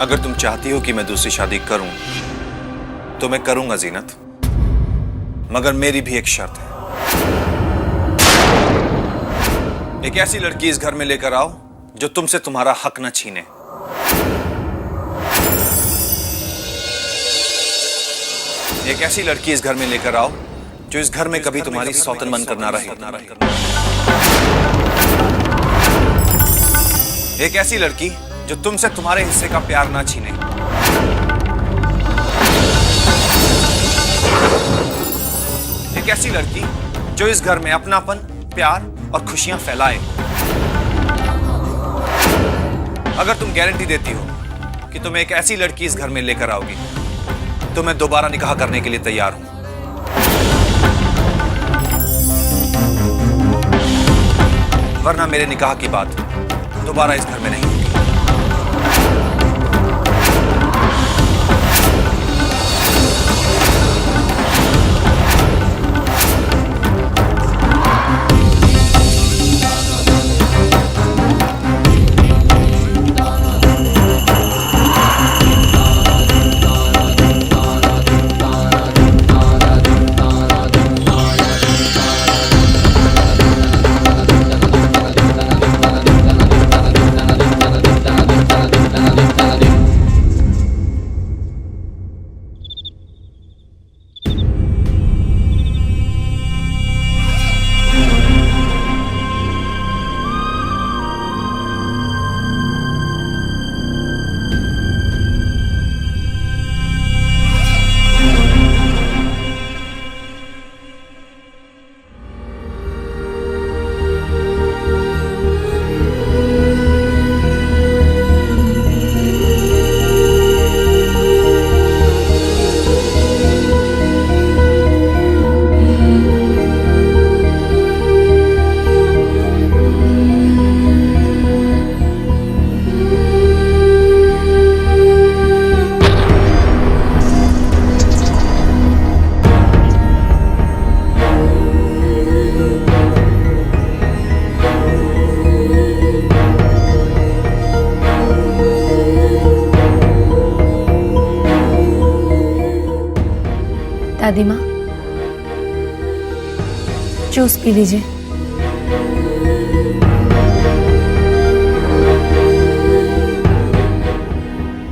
अगर तुम चाहती हो कि मैं दूसरी शादी करूं तो मैं करूंगा जीनत, मगर मेरी भी एक शर्त है। एक ऐसी लड़की इस घर में लेकर आओ जो तुमसे तुम्हारा हक न छीने। एक ऐसी लड़की इस घर में लेकर आओ जो इस घर में कभी तुम्हारी सौतन बनकर ना रहे। एक ऐसी लड़की जो तुमसे तुम्हारे हिस्से का प्यार ना छीने। एक ऐसी लड़की जो इस घर में अपनापन, प्यार और खुशियां फैलाए। अगर तुम गारंटी देती हो कि तुम एक ऐसी लड़की इस घर में लेकर आओगी तो मैं दोबारा निकाह करने के लिए तैयार हूं। वरना मेरे निकाह की बात दोबारा इस घर में नहीं होगी।
दादी माँ, जूस पी लीजिए।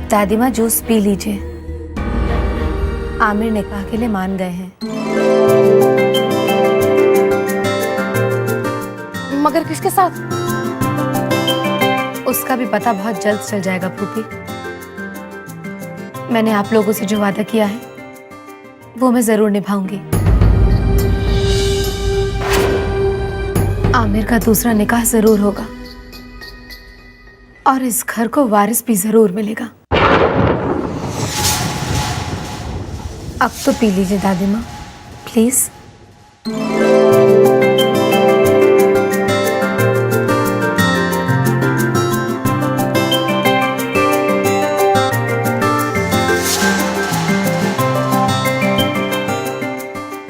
दादी माँ, जूस पी लीजिए। आमिर निकाह के लिए मान गए हैं। मगर किसके साथ? उसका भी पता बहुत जल्द चल जाएगा फूफी। मैंने आप लोगों से जो वादा किया है वो मैं जरूर निभाऊंगी। आमिर का दूसरा निकाह जरूर होगा और इस घर को वारिस भी जरूर मिलेगा। अब तो पी लीजिए दादी माँ, प्लीज।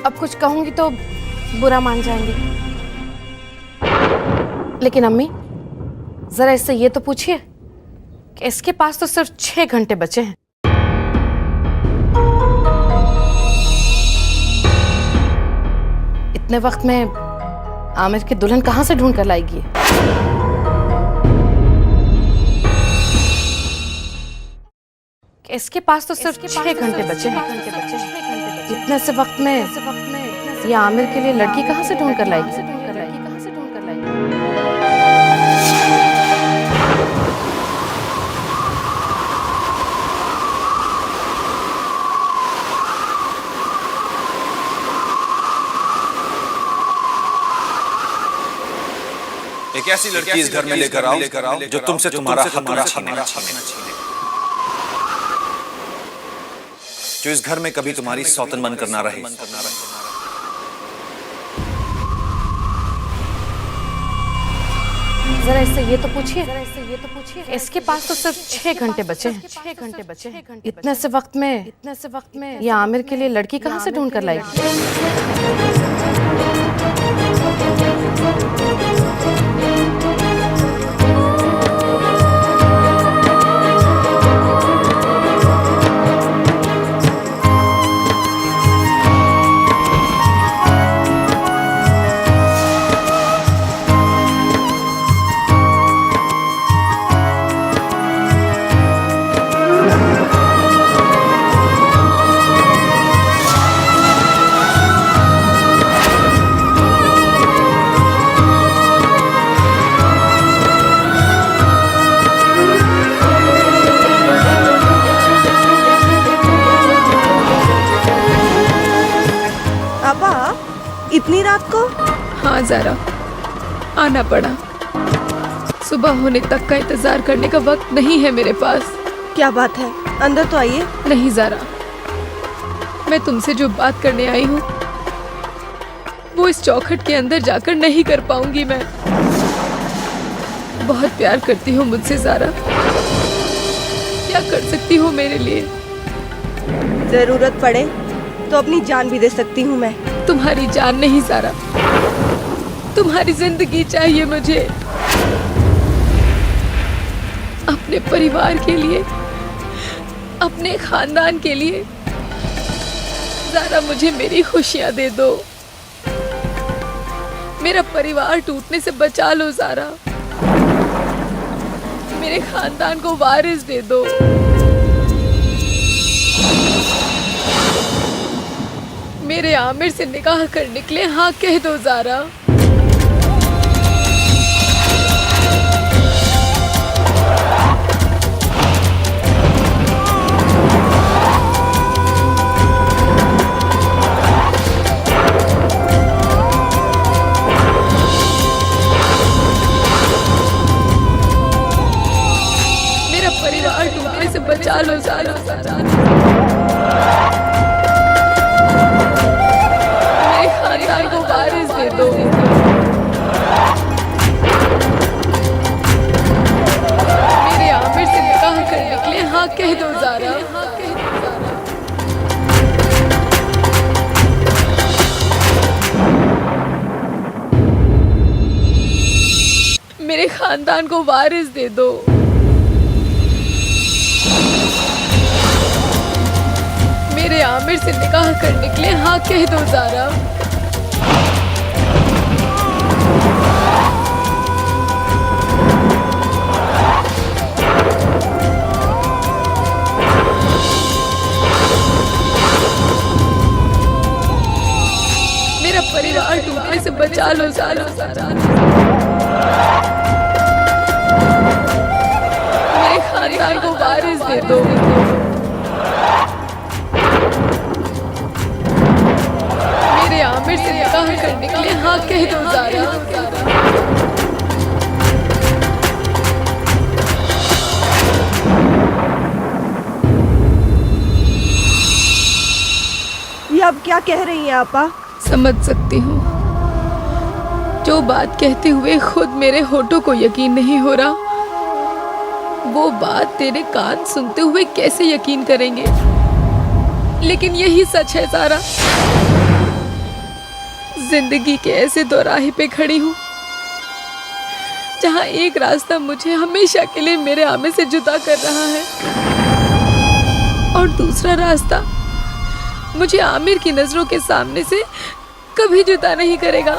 अब कुछ कहूंगी तो बुरा मान जाएंगे, लेकिन अम्मी जरा इससे ये तो पूछिए कि इसके पास तो सिर्फ 6 घंटे बचे हैं। इतने वक्त में आमिर की दुल्हन कहाँ से ढूंढ कर लाएगी? इसके पास तो सिर्फ 6 घंटे बचे हैं। इतने से वक्त में ये आमिर के लिए लड़की कहाँ से ढूंढ कर लाएगी?
एक ऐसी लड़की इस घर में लेकर आओ जो तुमसे तुम्हारा हक ना छीने, जो इस घर में कभी तुम्हारी सौतन बनकर ना रहे।
जरा इससे ये तो पूछिए, इसके पास तो सिर्फ 6 घंटे बचे हैं। इतने से वक्त में ये आमिर के लिए लड़की कहाँ से ढूंढ कर लाएगी?
इतनी रात को?
हाँ ज़ारा, आना पड़ा। सुबह होने तक का इंतजार करने का वक्त नहीं है मेरे पास।
क्या बात है, अंदर तो आइए।
नहीं ज़ारा, मैं तुमसे जो बात करने आई हूँ वो इस चौखट के अंदर जाकर नहीं कर पाऊंगी। मैं बहुत प्यार करती हूँ मुझसे ज़ारा, क्या कर सकती हो मेरे लिए?
जरूरत पड़े तो अपनी जान भी दे सकती हूँ मैं।
तुम्हारी जान नहीं ज़ारा, तुम्हारी जिंदगी चाहिए मुझे, अपने परिवार के लिए, अपने खानदान के लिए। ज़ारा मुझे मेरी खुशियाँ दे दो, मेरा परिवार टूटने से बचा लो ज़ारा, मेरे खानदान को वारिस दे दो। मेरे आमिर से निकाह करने के लिए हाँ कह दो ज़ारा। मेरा परिवार टूटने से बचा लो ज़ारा। को वारिस दे दो। मेरे आमिर से निकाह करने के लिए हाँ कह दो ज़ारा। मेरे खानदान को वारिस दे दो। मेरे आमिर से निकाह करने के लिए हाँ कह दो ज़ारा। मेरा परिवार टूटने से बचा लो ज़ारा। मेरे खानदान को वारिस दे दो। मेरे आमिर से निकाह करने के लिए हाँ कह दो ज़ारा।
ये अब क्या कह रही हैं आपा?
समझ सकती हूँ, जो बात कहते हुए खुद मेरे होठों को यकीन नहीं हो रहा, वो बात तेरे कान सुनते हुए कैसे यकीन करेंगे। लेकिन यही सच है ज़ारा, जिंदगी के ऐसे दोराहे पे खड़ी हूँ जहाँ एक रास्ता मुझे हमेशा के लिए मेरे आमिर से जुदा कर रहा है और दूसरा रास्ता मुझे आमिर की नजरों के सामने से कभी जुदा नहीं करेगा।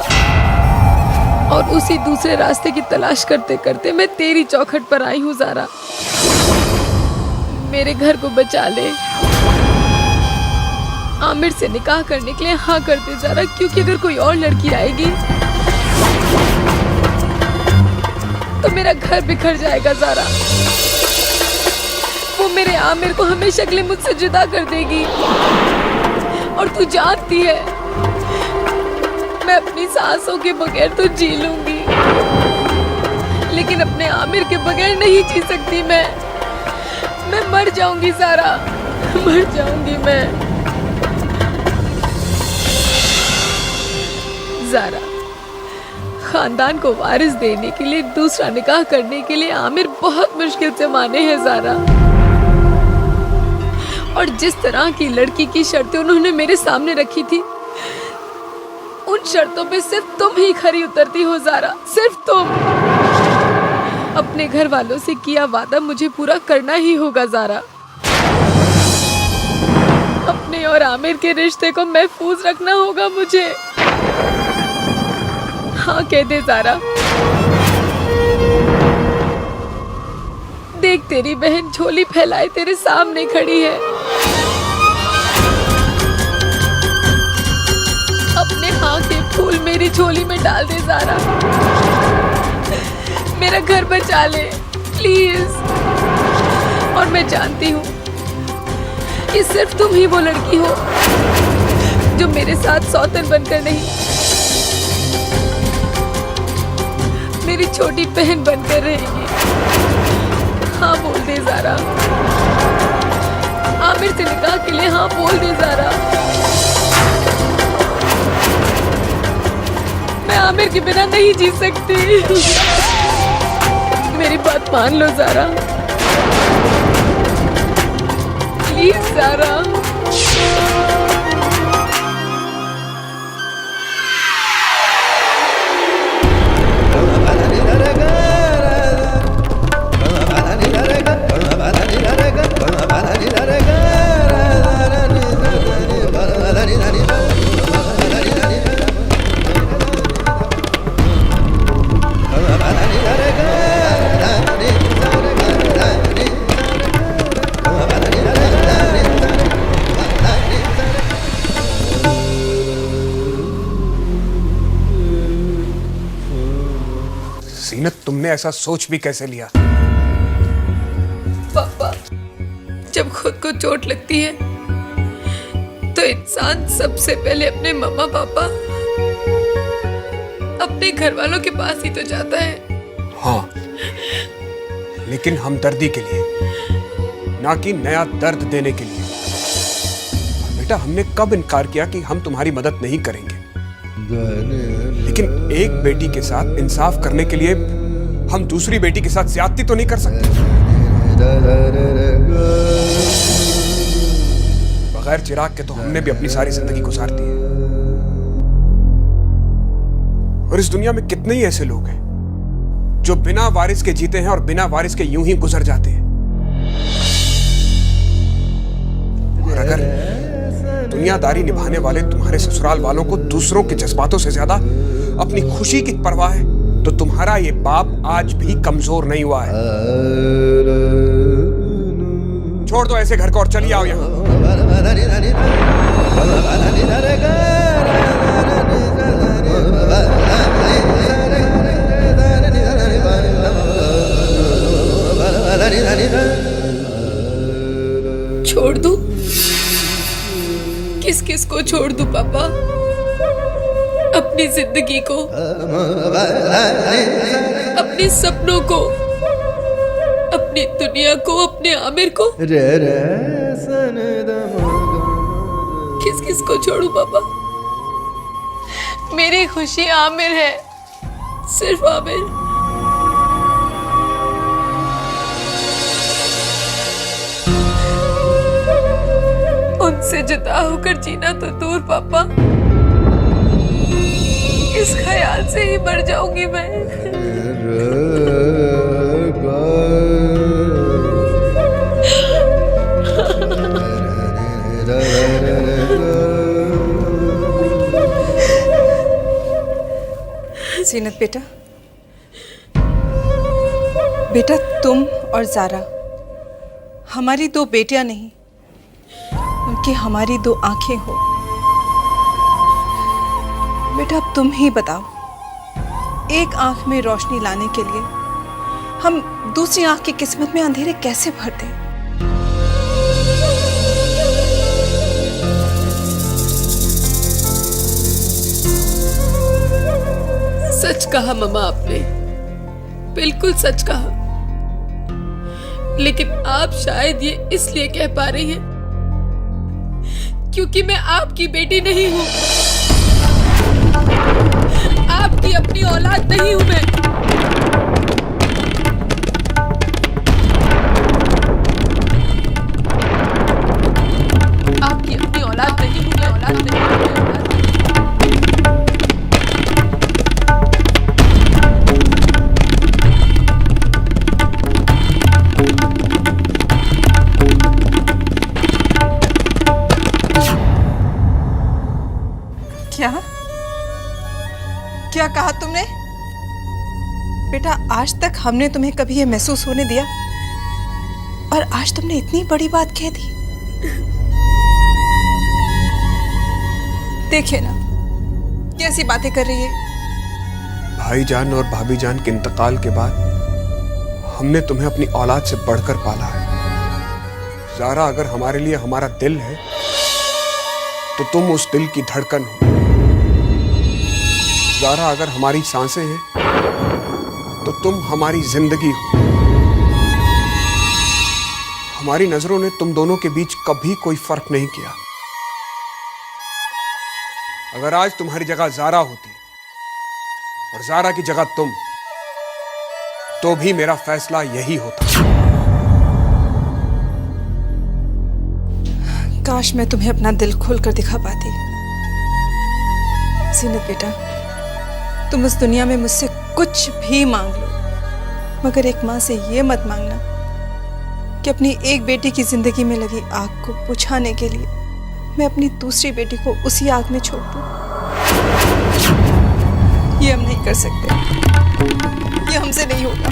और उसी दूसरे रास्ते की तलाश करते करते मैं तेरी चौखट पर आई हूँ ज़ारा। मेरे घर को बचा ले। आमिर से निकाह करने के लिए हाँ कर दे ज़ारा, क्योंकि अगर कोई और लड़की आएगी तो मेरा घर बिखर जाएगा ज़ारा। वो मेरे आमिर को हमेशा के लिए मुझसे जुदा कर देगी। और तू जानती है मैं अपनी सांसों के बगैर तो जी लूंगी, लेकिन अपने आमिर के बगैर नहीं जी सकती। मैं मर जाऊंगी ज़ारा, मर जाऊंगी मैं। ज़ारा, खानदान को वारिस देने के लिए दूसरा निकाह करने के लिए आमिर बहुत मुश्किल से माने हैं ज़ारा। और जिस तरह की लड़की की शर्तें उन्होंने मेरे सामने रखी थी, उन शर्तों पे सिर्फ तुम ही खरी उतरती हो ज़ारा, सिर्फ तुम। अपने घर वालों से किया वादा मुझे पूरा करना ही होगा ज़ारा। अपने और आमिर के रिश्ते को महफूज रखना होगा मुझे। हाँ कह दे ज़ारा। देख तेरी बहन झोली फैलाए तेरे सामने खड़ी है। अपने हाँ के फूल मेरी झोली में डाल दे ज़ारा। मेरा घर बचा ले प्लीज। और मैं जानती हूँ कि सिर्फ तुम ही वो लड़की हो जो मेरे साथ सौतन बनकर नहीं, मेरी छोटी बहन बनकर रहेगी। हाँ बोल दे ज़ारा, आमिर से निकाह के लिए हाँ बोल दे ज़ारा। मैं आमिर के बिना नहीं जी सकती। मेरी बात मान लो ज़ारा, प्लीज ज़ारा।
सीनत, तुमने ऐसा सोच भी कैसे लिया?
पापा, जब खुद को चोट लगती है तो इंसान सबसे पहले अपने मम्मा पापा, अपने घर वालों के पास ही तो जाता है।
हाँ, लेकिन हमदर्दी के लिए, ना कि नया दर्द देने के लिए। बेटा, हमने कब इनकार किया कि हम तुम्हारी मदद नहीं करेंगे? लेकिन एक बेटी के साथ इंसाफ करने के लिए हम दूसरी बेटी के साथ ज्यादती तो नहीं कर सकते। बगैर चिराग के तो हमने भी अपनी सारी जिंदगी गुजार दी है। और इस दुनिया में कितने ही ऐसे लोग हैं जो बिना वारिस के जीते हैं और बिना वारिस के यूं ही गुजर जाते हैं। और अगर दुनियादारी निभाने वाले तुम्हारे ससुराल वालों को दूसरों के जज्बातों से ज्यादा अपनी खुशी की परवाह है, तो तुम्हारा ये बाप आज भी कमजोर नहीं हुआ है। छोड़ दो ऐसे घर को और चलिए आओ यहाँ।
छोड़ दूं? किस किस को छोड़ दूं पापा? अपनी जिंदगी को, अपने सपनों को, अपनी दुनिया को, अपने आमिर को? किस किस को छोड़ूं पापा? मेरी खुशी आमिर है, सिर्फ आमिर। उनसे जुदा होकर जीना तो दूर पापा, इस ख्याल से ही मर जाऊंगी मैं।
जीनत बेटा, बेटा तुम और जारा हमारी दो बेटियां नहीं, उनकी हमारी दो आंखें हो। बेटा अब तुम ही बताओ, एक आंख में रोशनी लाने के लिए हम दूसरी आंख की किस्मत में अंधेरे कैसे भर दें?
सच कहा मम्मा आपने, बिल्कुल सच कहा। लेकिन आप शायद ये इसलिए कह पा रही हैं क्योंकि मैं आपकी बेटी नहीं हूं, आपकी अपनी औलाद नहीं हूं मैं। आपकी अपनी औलाद नहीं हूं मैं, औलाद नहीं हूं मैं।
क्या कहा तुमने? बेटा आज तक हमने तुम्हें कभी ये महसूस होने दिया और आज तुमने इतनी बड़ी बात कह दी। देखिए ना कैसी बातें कर रही है।
भाईजान और भाभी जान के इंतकाल के बाद हमने तुम्हें अपनी औलाद से बढ़कर पाला है। ज़ारा अगर हमारे लिए हमारा दिल है तो तुम उस दिल की धड़कन हो। ज़ारा अगर हमारी सांसें हैं तो तुम हमारी जिंदगी हो। हमारी नजरों ने तुम दोनों के बीच कभी कोई फर्क नहीं किया। अगर आज तुम्हारी जगह ज़ारा होती और ज़ारा की जगह तुम, तो भी मेरा फैसला यही होता।
काश मैं तुम्हें अपना दिल खोलकर दिखा पाती। जीनत बेटा, तुम इस दुनिया में मुझसे कुछ भी मांग लो, मगर एक माँ से ये मत मांगना कि अपनी एक बेटी की जिंदगी में लगी आग को बुझाने के लिए मैं अपनी दूसरी बेटी को उसी आग में छोड़ दूं। ये हम नहीं कर सकते, ये हमसे नहीं होगा।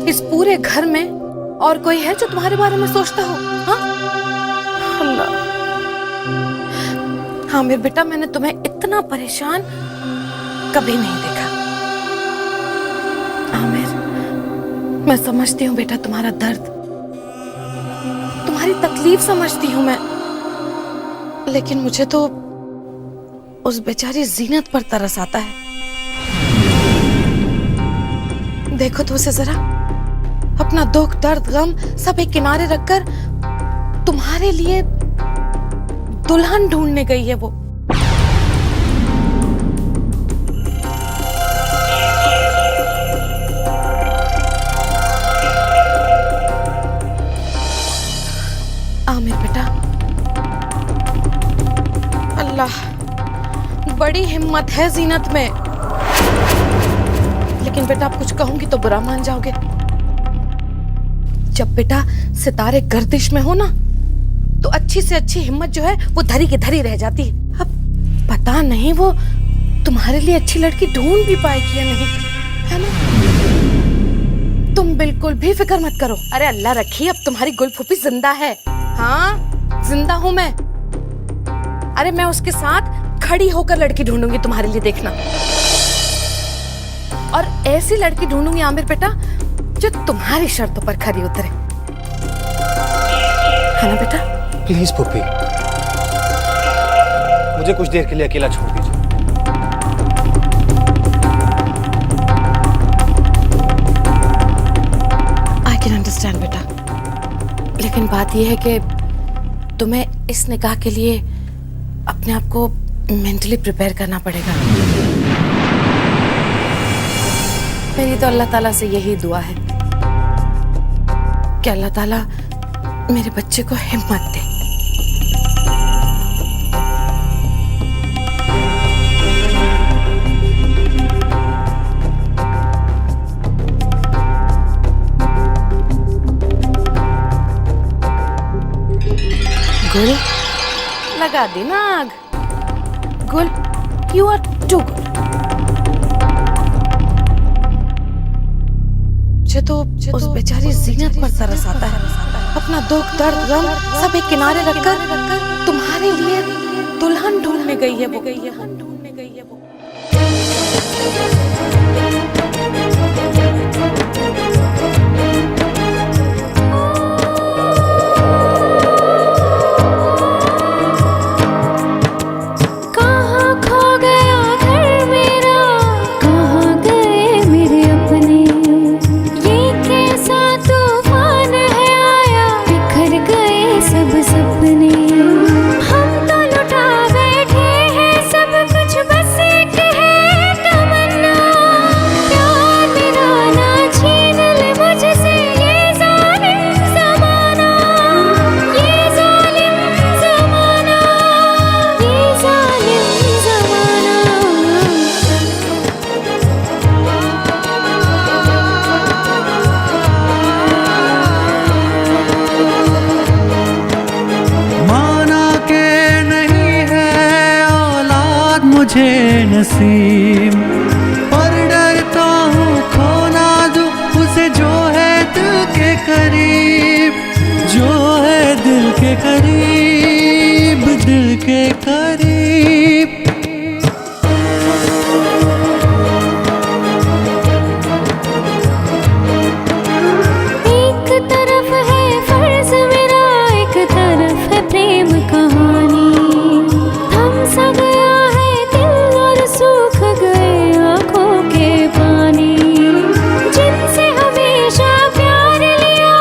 इस पूरे घर में और कोई है जो तुम्हारे बारे में सोचता हो? हाँ अल्लाह। हाँ मेरे बेटा, मैंने तुम्हें इतना परेशान कभी नहीं देखा। आमिर, मैं समझती हूँ बेटा तुम्हारा दर्द, तुम्हारी तकलीफ समझती हूँ मैं, लेकिन मुझे तो उस बेचारी जीनत पर तरस आता है। देखो तो उसे जरा, अपना दुख दर्द गम सब एक किनारे रखकर तुम्हारे लिए दुल्हन ढूंढने गई है वो। आमिर बेटा, अल्लाह, बड़ी हिम्मत है जीनत में, लेकिन बेटा आप कुछ कहूंगी तो बुरा मान जाओगे। जब बेटा सितारे गर्दिश में हो ना, तो अच्छी से अच्छी हिम्मत जो है वो धरी की धरी रह जाती है। अब पता नहीं वो तुम्हारे लिए अच्छी लड़की ढूंढ भी पाएगी या नहीं, है ना? तुम बिल्कुल भी फिक्र मत करो। अरे अल्लाह रखी, अब तुम्हारी गुल फूफी जिंदा है। हाँ जिंदा हूं मैं। अरे मैं उसके साथ खड़ी होकर लड़की ढूंढूंगी तुम्हारे लिए, देखना। और ऐसी लड़की ढूंढूंगी आमिर बेटा जो तुम्हारी शर्तों पर खरी उतरे, है ना बेटा?
प्लीज पुप्पी, मुझे कुछ देर के लिए अकेला छोड़ दीजिए।
लेकिन बात यह है कि तुम्हें इस निकाह के लिए अपने आप को मेंटली प्रिपेयर करना पड़ेगा। मेरी तो अल्लाह ताला से यही दुआ है कि अल्लाह ताला मेरे बच्चे को हिम्मत दे। गुल, लगा दी ना आग। गुल, यू आर टू गुड। मुझे तो उस बेचारी जीनत पर तरस आता है। अपना दुख दर्द गम सब एक किनारे रखकर तुम्हारे लिए दुल्हन ढूंढने गई है वो।
नसीब पर डरता हूँ खो ना दूँ उसे जो है दिल के करीब, जो है दिल के करीब, दिल के करीब।
एक तरफ है फर्ज मेरा, एक तरफ है प्रेम कहानी। थम सा गया सूख गए आँखों के पानी। जिनसे हमेशा प्यार लिया,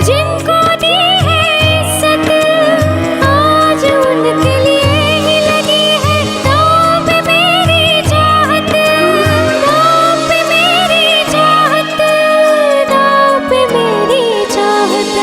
जिनको दी है इज्जत, आज उनके लिए ही लगी है दांव पे मेरी चाहत, दांव पे मेरी चाहत, दांव पे मेरी चाहत।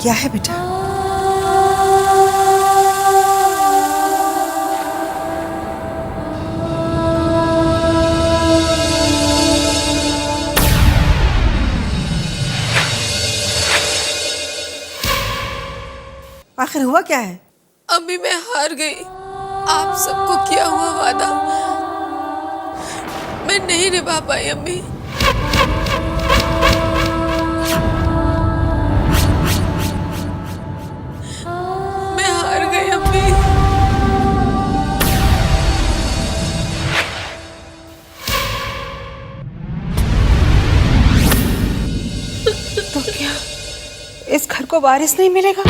क्या है बेटा? आखिर हुआ क्या है?
अम्मी मैं हार गई। आप सबको किया हुआ वादा मैं नहीं निभा पाई अम्मी। मैं हार गई अम्मी। को वारिस नहीं मिलेगा?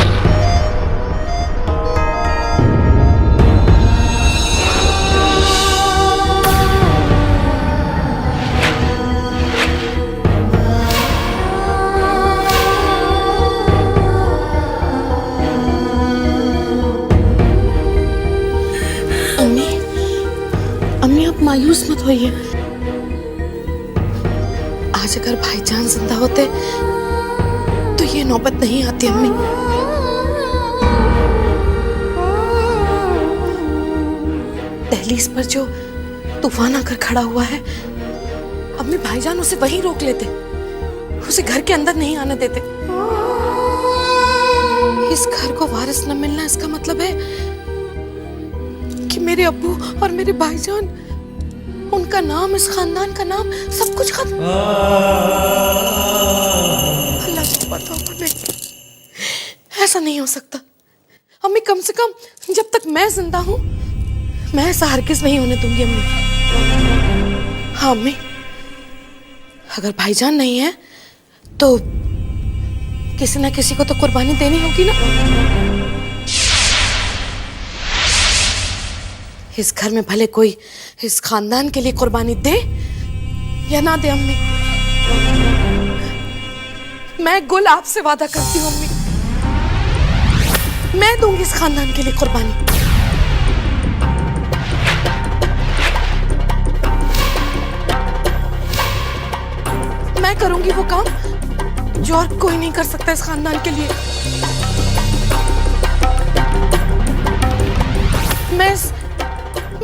अम्मी, अम्मी आप मायूस मत होइए। आज अगर भाईजान जिंदा होते तो ये नौबत नहीं आती अम्मी। दहलीज पर जो तूफान आकर खड़ा हुआ है, अम्मी भाईजान उसे वहीं रोक लेते, उसे घर के अंदर नहीं आने देते। इस घर को वारिस न मिलना इसका मतलब है कि मेरे अब्बू और मेरे भाईजान, उनका नाम, इस खानदान का नाम, सब कुछ खत्म। अल्लाह से बताओ हमें, ऐसा नहीं हो सकता। अम्मी कम से कम जब तक मैं जिंदा हूं, मैं ऐसा हरगिज़ नहीं होने दूंगी अम्मी। हाँ अम्मी, अगर भाईजान नहीं है तो किसी ना किसी को तो कुर्बानी देनी होगी ना। इस घर में भले कोई इस खानदान के लिए कुर्बानी दे या ना दे अम्मी, मैं गुल आपसे वादा करती हूँ अम्मी, मैं दूंगी इस खानदान के लिए कुर्बानी। मैं करूंगी वो काम जो और कोई नहीं कर सकता इस खानदान के लिए। मैं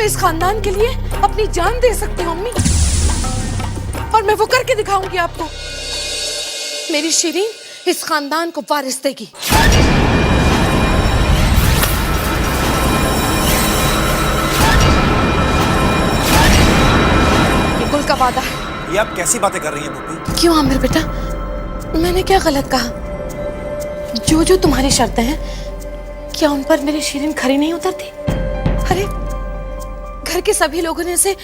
इस खानदान के लिए अपनी जान दे सकती हूँ अम्मी, और मैं वो करके दिखाऊंगी आपको। मेरी शिरीन इस खानदान को वारिस देगी। ये गुल का वादा है।
ये आप कैसी बातें कर रही हैं पुप्पी?
क्यों आमिर बेटा, मैंने क्या गलत कहा? जो जो तुम्हारी शर्तें हैं, क्या उन पर मेरी शिरीन खरी नहीं उतरती? अरे घर के सभी लोगों ने इसे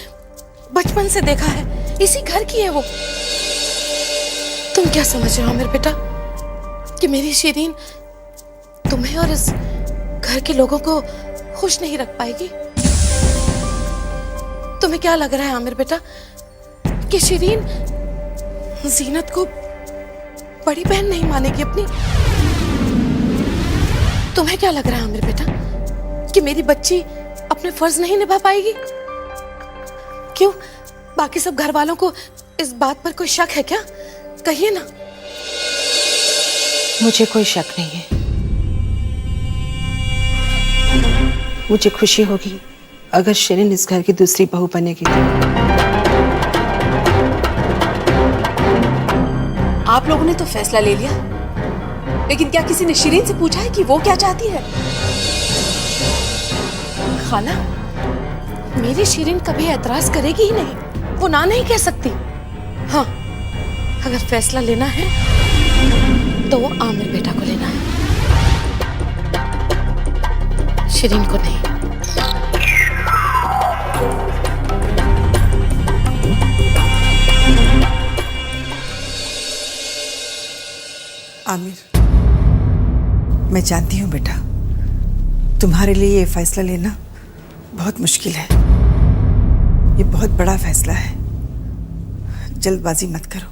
बचपन से देखा है, इसी घर की है वो। तुम क्या समझ रहे हो आमिर बेटा कि मेरी शिरीन तुम्हें और इस घर के लोगों को खुश नहीं रख पाएगी? तुम्हें क्या लग रहा है आमिर बेटा कि शिरीन जीनत को बड़ी बहन नहीं मानेगी अपनी? तुम्हें क्या लग रहा है आमिर बेटा कि मेरी बच्ची अपने फर्ज नहीं निभा पाएगी? क्यों, बाकी सब घर वालों को इस बात पर कोई शक है क्या? कहिए ना।
मुझे कोई शक नहीं है। मुझे खुशी होगी अगर शिरीन इस घर की दूसरी बहू बनेगी।
आप लोगों ने तो फैसला ले लिया, लेकिन क्या किसी ने शिरीन से पूछा है कि वो क्या चाहती है?
खाला, मेरी शिरीन कभी एतराज करेगी ही नहीं, वो ना नहीं कह सकती। हाँ, अगर फैसला लेना है तो वो आमिर बेटा को लेना है, शिरीन को नहीं।
आमिर, मैं जानती हूँ बेटा, तुम्हारे लिए ये फैसला लेना बहुत मुश्किल है। ये बहुत बड़ा फैसला है। जल्दबाजी मत करो,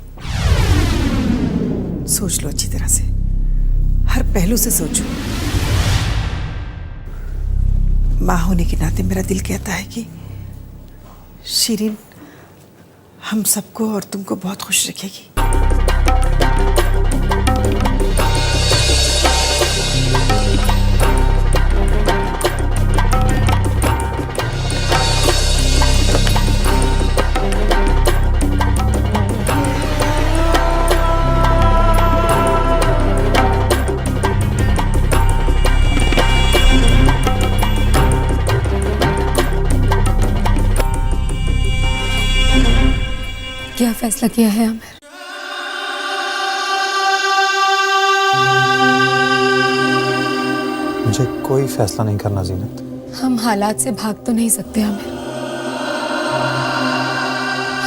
सोच लो अच्छी तरह से, हर पहलू से सोचो। माँ होने के नाते मेरा दिल कहता है कि शिरीन हम सबको और तुमको बहुत खुश रखेगी।
क्या फैसला किया है आमिर?
मुझे कोई फैसला नहीं करना जीनत।
हम हालात से भाग तो नहीं सकते आमिर,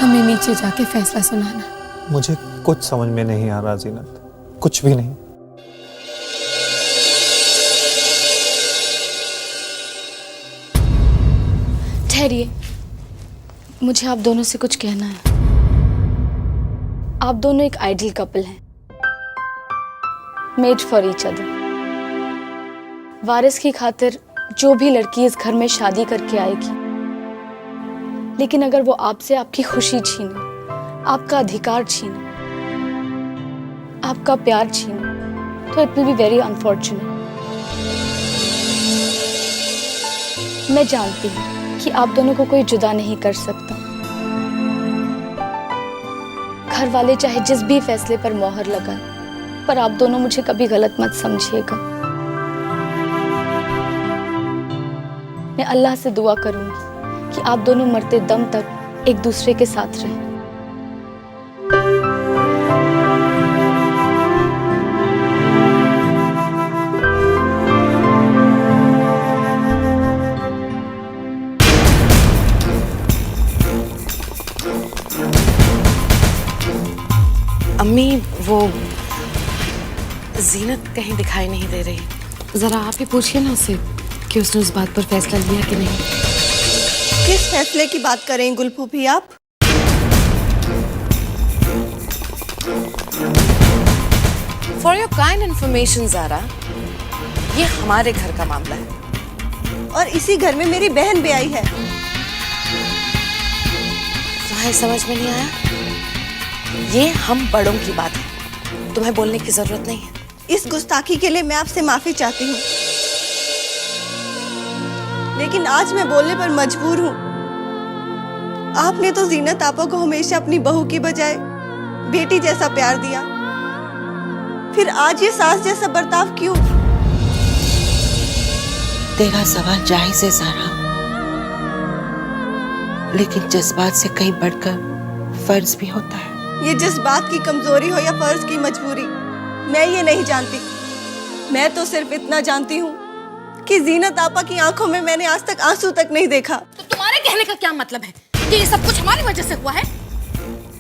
हमें नीचे जाके फैसला सुनाना।
मुझे कुछ समझ में नहीं आ रहा जीनत, कुछ भी नहीं।
ठहरिए, मुझे आप दोनों से कुछ कहना है। आप दोनों एक आइडियल कपल हैं, मेड फॉर ईच अदर। वारिस की खातिर जो भी लड़की इस घर में शादी करके आएगी, लेकिन अगर वो आपसे आपकी खुशी छीने, आपका अधिकार छीने, आपका प्यार छीने, तो it will be very unfortunate. मैं जानती हूँ कि आप दोनों को कोई जुदा नहीं कर सकता। घर वाले चाहे जिस भी फैसले पर मोहर लगाएं, पर आप दोनों मुझे कभी गलत मत समझिएगा। मैं अल्लाह से दुआ करूंगी कि आप दोनों मरते दम तक एक दूसरे के साथ रहें।
अम्मी, वो जीनत कहीं दिखाई नहीं दे रही। जरा आप ही पूछिए ना उससे कि उसने उस बात पर फैसला लिया कि नहीं।
किस फैसले की बात करें गुल फूफी आप?
For your kind information Zara, ये हमारे घर का मामला है
और इसी घर में मेरी बहन भी आई है।
तुम्हें समझ में नहीं आया? ये हम बड़ों की बात है, तुम्हें बोलने की जरूरत नहीं है।
इस गुस्ताखी के लिए मैं आपसे माफी चाहती हूँ, लेकिन आज मैं बोलने पर मजबूर हूँ। आपने तो जीनत आपा को हमेशा अपनी बहू की बजाय बेटी जैसा प्यार दिया, फिर आज ये सास जैसा बर्ताव क्यों?
तेरा सवाल जायज है ज़ारा, लेकिन जज्बात से कहीं बढ़कर फर्ज भी होता है।
ये जज्बात की कमजोरी हो या फर्ज की मजबूरी, मैं ये नहीं जानती। मैं तो सिर्फ इतना जानती हूँ कि जीनत आपा की आंखों में मैंने आज तक आंसू तक नहीं देखा।
तो तुम्हारे कहने का क्या मतलब है कि ये सब कुछ हमारी वजह से हुआ है?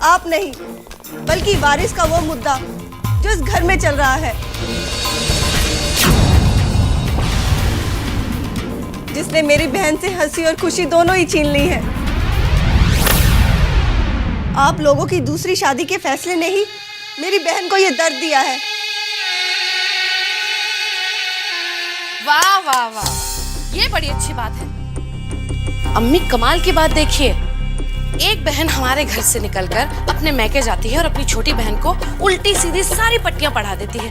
आप नहीं, बल्कि वारिस का वो मुद्दा जो इस घर में चल रहा है, जिसने मेरी बहन से हंसी और खुशी दोनों ही छीन ली है। आप लोगों की दूसरी शादी के फैसले ने ही मेरी बहन को ये दर्द दिया है।
वाह वाह वाह, ये बड़ी अच्छी बात है। अम्मी, कमाल की बात देखिए, एक बहन हमारे घर से निकलकर अपने मैके जाती है और अपनी छोटी बहन को उल्टी सीधी सारी पट्टियां पढ़ा देती है।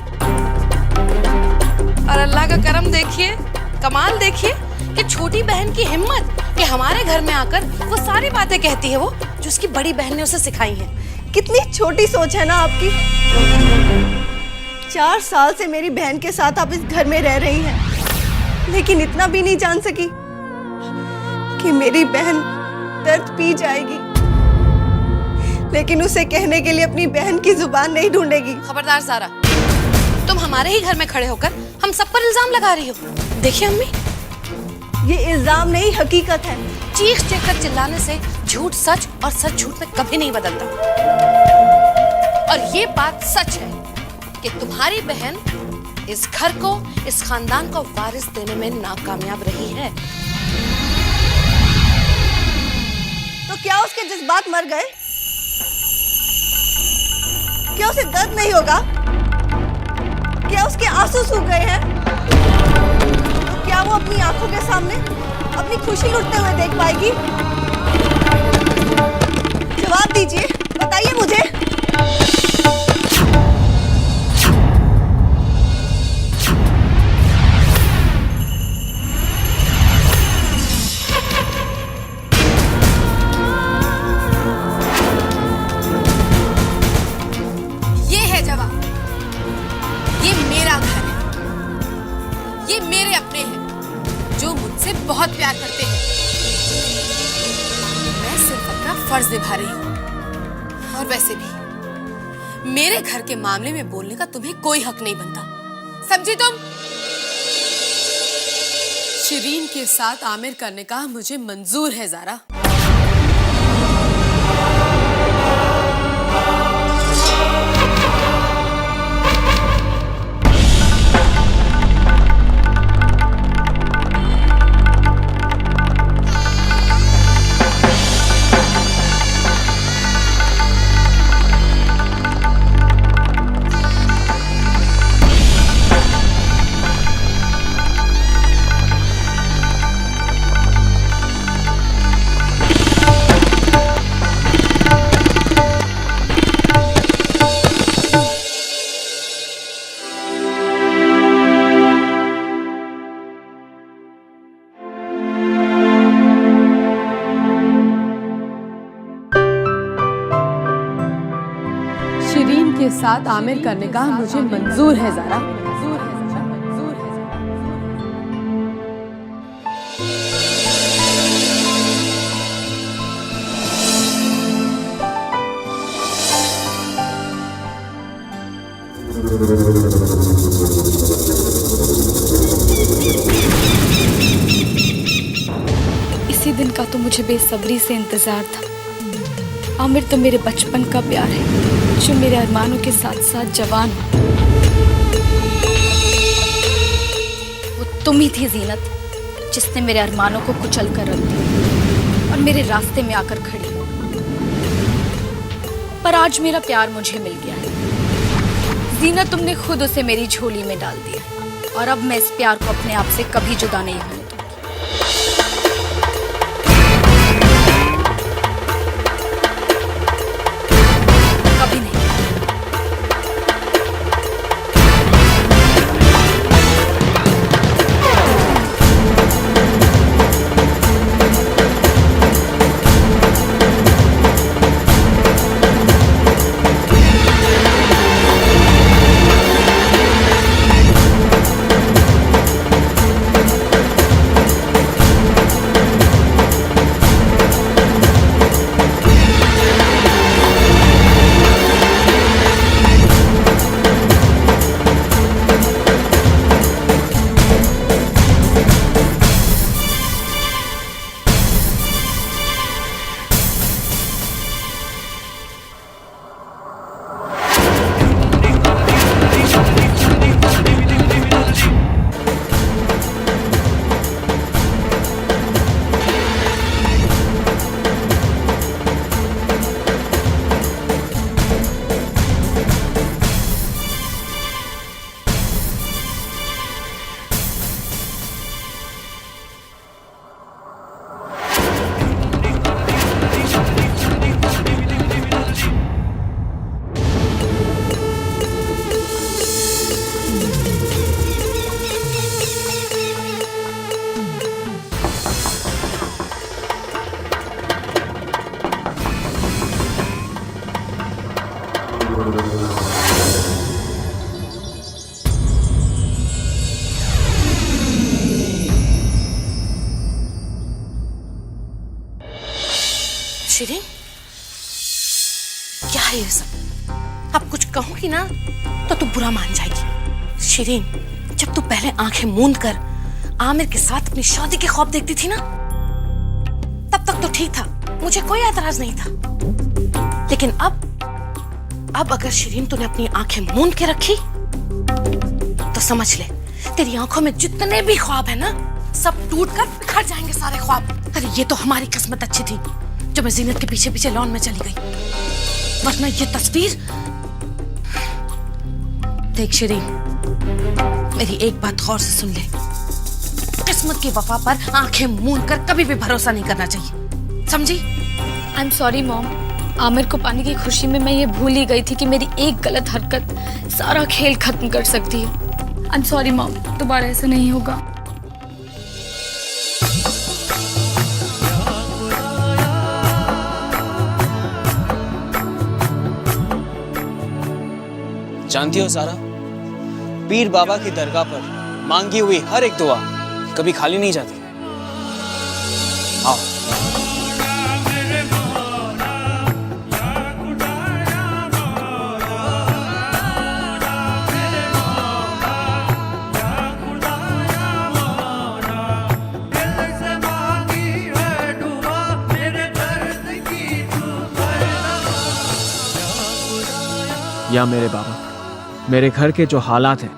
और अल्लाह का करम देखिए, कमाल देखिए कि छोटी बहन की हिम्मत कि हमारे घर में आकर वो सारी बातें कहती है वो जो उसकी बड़ी बहन ने उसे सिखाई हैं।
कितनी छोटी सोच है ना आपकी। 4 साल से मेरी बहन के साथ आप इस घर में रह रही हैं, लेकिन इतना भी नहीं जान सकी कि मेरी बहन दर्द पी जाएगी, लेकिन उसे कहने के लिए अपनी बहन की जुबान नहीं ढूंढेगी।
खबरदार ज़ारा, तुम हमारे ही घर में खड़े होकर हम सब पर इल्जाम लगा रही हो। देखिए अम्मी,
ये इल्जाम नहीं, हकीकत है।
चीख चीख कर चिल्लाने से झूठ सच और सच झूठ में कभी नहीं बदलता। और ये बात सच है कि तुम्हारी बहन इस घर को, इस खानदान को वारिस देने में नाकामयाब रही है।
तो क्या उसके जज्बात मर गए? क्या उसे दर्द नहीं होगा? क्या उसके आंसू सूख गए हैं? तो क्या वो अपनी आंखों के सामने अपनी खुशी लुटते हुए देख पाएगी? जवाब दीजिए, बताइए मुझे।
ये है जवाब। ये मेरा घर है, ये मेरे अपने हैं जो मुझसे बहुत प्यार करते हैं। मैं सिर्फ अपना फर्ज निभा रही हूँ। और वैसे भी मेरे घर के मामले में बोलने का तुम्हें कोई हक नहीं बनता, समझी तुम? शिरीन के साथ आमिर का निकाह मुझे मंजूर है ज़ारा।
के साथ आमिर का निकाह मुझे मंजूर है ज़ारा। इसी दिन का तो मुझे बेसब्री से इंतजार था। आमिर तो मेरे बचपन का प्यार है, जो मेरे अरमानों के साथ साथ जवान हो। वो तुम ही थी जीनत, जिसने मेरे अरमानों को कुचल कर रख दिया और मेरे रास्ते में आकर खड़ी हो। पर आज मेरा प्यार मुझे मिल गया है। जीनत, तुमने खुद उसे मेरी झोली में डाल दिया और अब मैं इस प्यार को अपने आप से कभी जुदा नहीं होने दूंगी। कभी नहीं।
शिरीन, क्या है ये सब? अब कुछ कहूंगी ना तो तू बुरा मान जाएगी। शिरीन, जब तू पहले आंखें मूंद कर आमिर के साथ अपनी शादी के ख्वाब देखती थी ना, तब तक तो ठीक था, मुझे कोई एतराज नहीं था। लेकिन अब अगर शिरीन तूने अपनी आंखें मूंद के रखी तो समझ ले, तेरी आंखों में जितने भी ख्वाब है ना, सब टूट कर बिखर जाएंगे सारे ख्वाब। अरे ये तो हमारी किस्मत अच्छी थी जो मैं जीनत के पीछे पीछे लॉन में चली गई, वरना ये तस्वीर। देख शिरीन, मेरी एक बात गौर से सुन ले, किस्मत की वफा पर आंखें मूंद कर कभी भी भरोसा नहीं करना चाहिए, समझी?
I am sorry mom, Aamir को पाने की खुशी में मैं ये भूल ही गई थी कि मेरी एक गलत हरकत सारा खेल खत्म कर सकती है। आई एम सॉरी मॉम, दोबारा ऐसा नहीं होगा।
जानती हो सारा, पीर बाबा की दरगाह पर मांगी हुई हर एक दुआ कभी खाली नहीं जाती। आओ। या मेरे बाबा, मेरे घर के जो हालात हैं,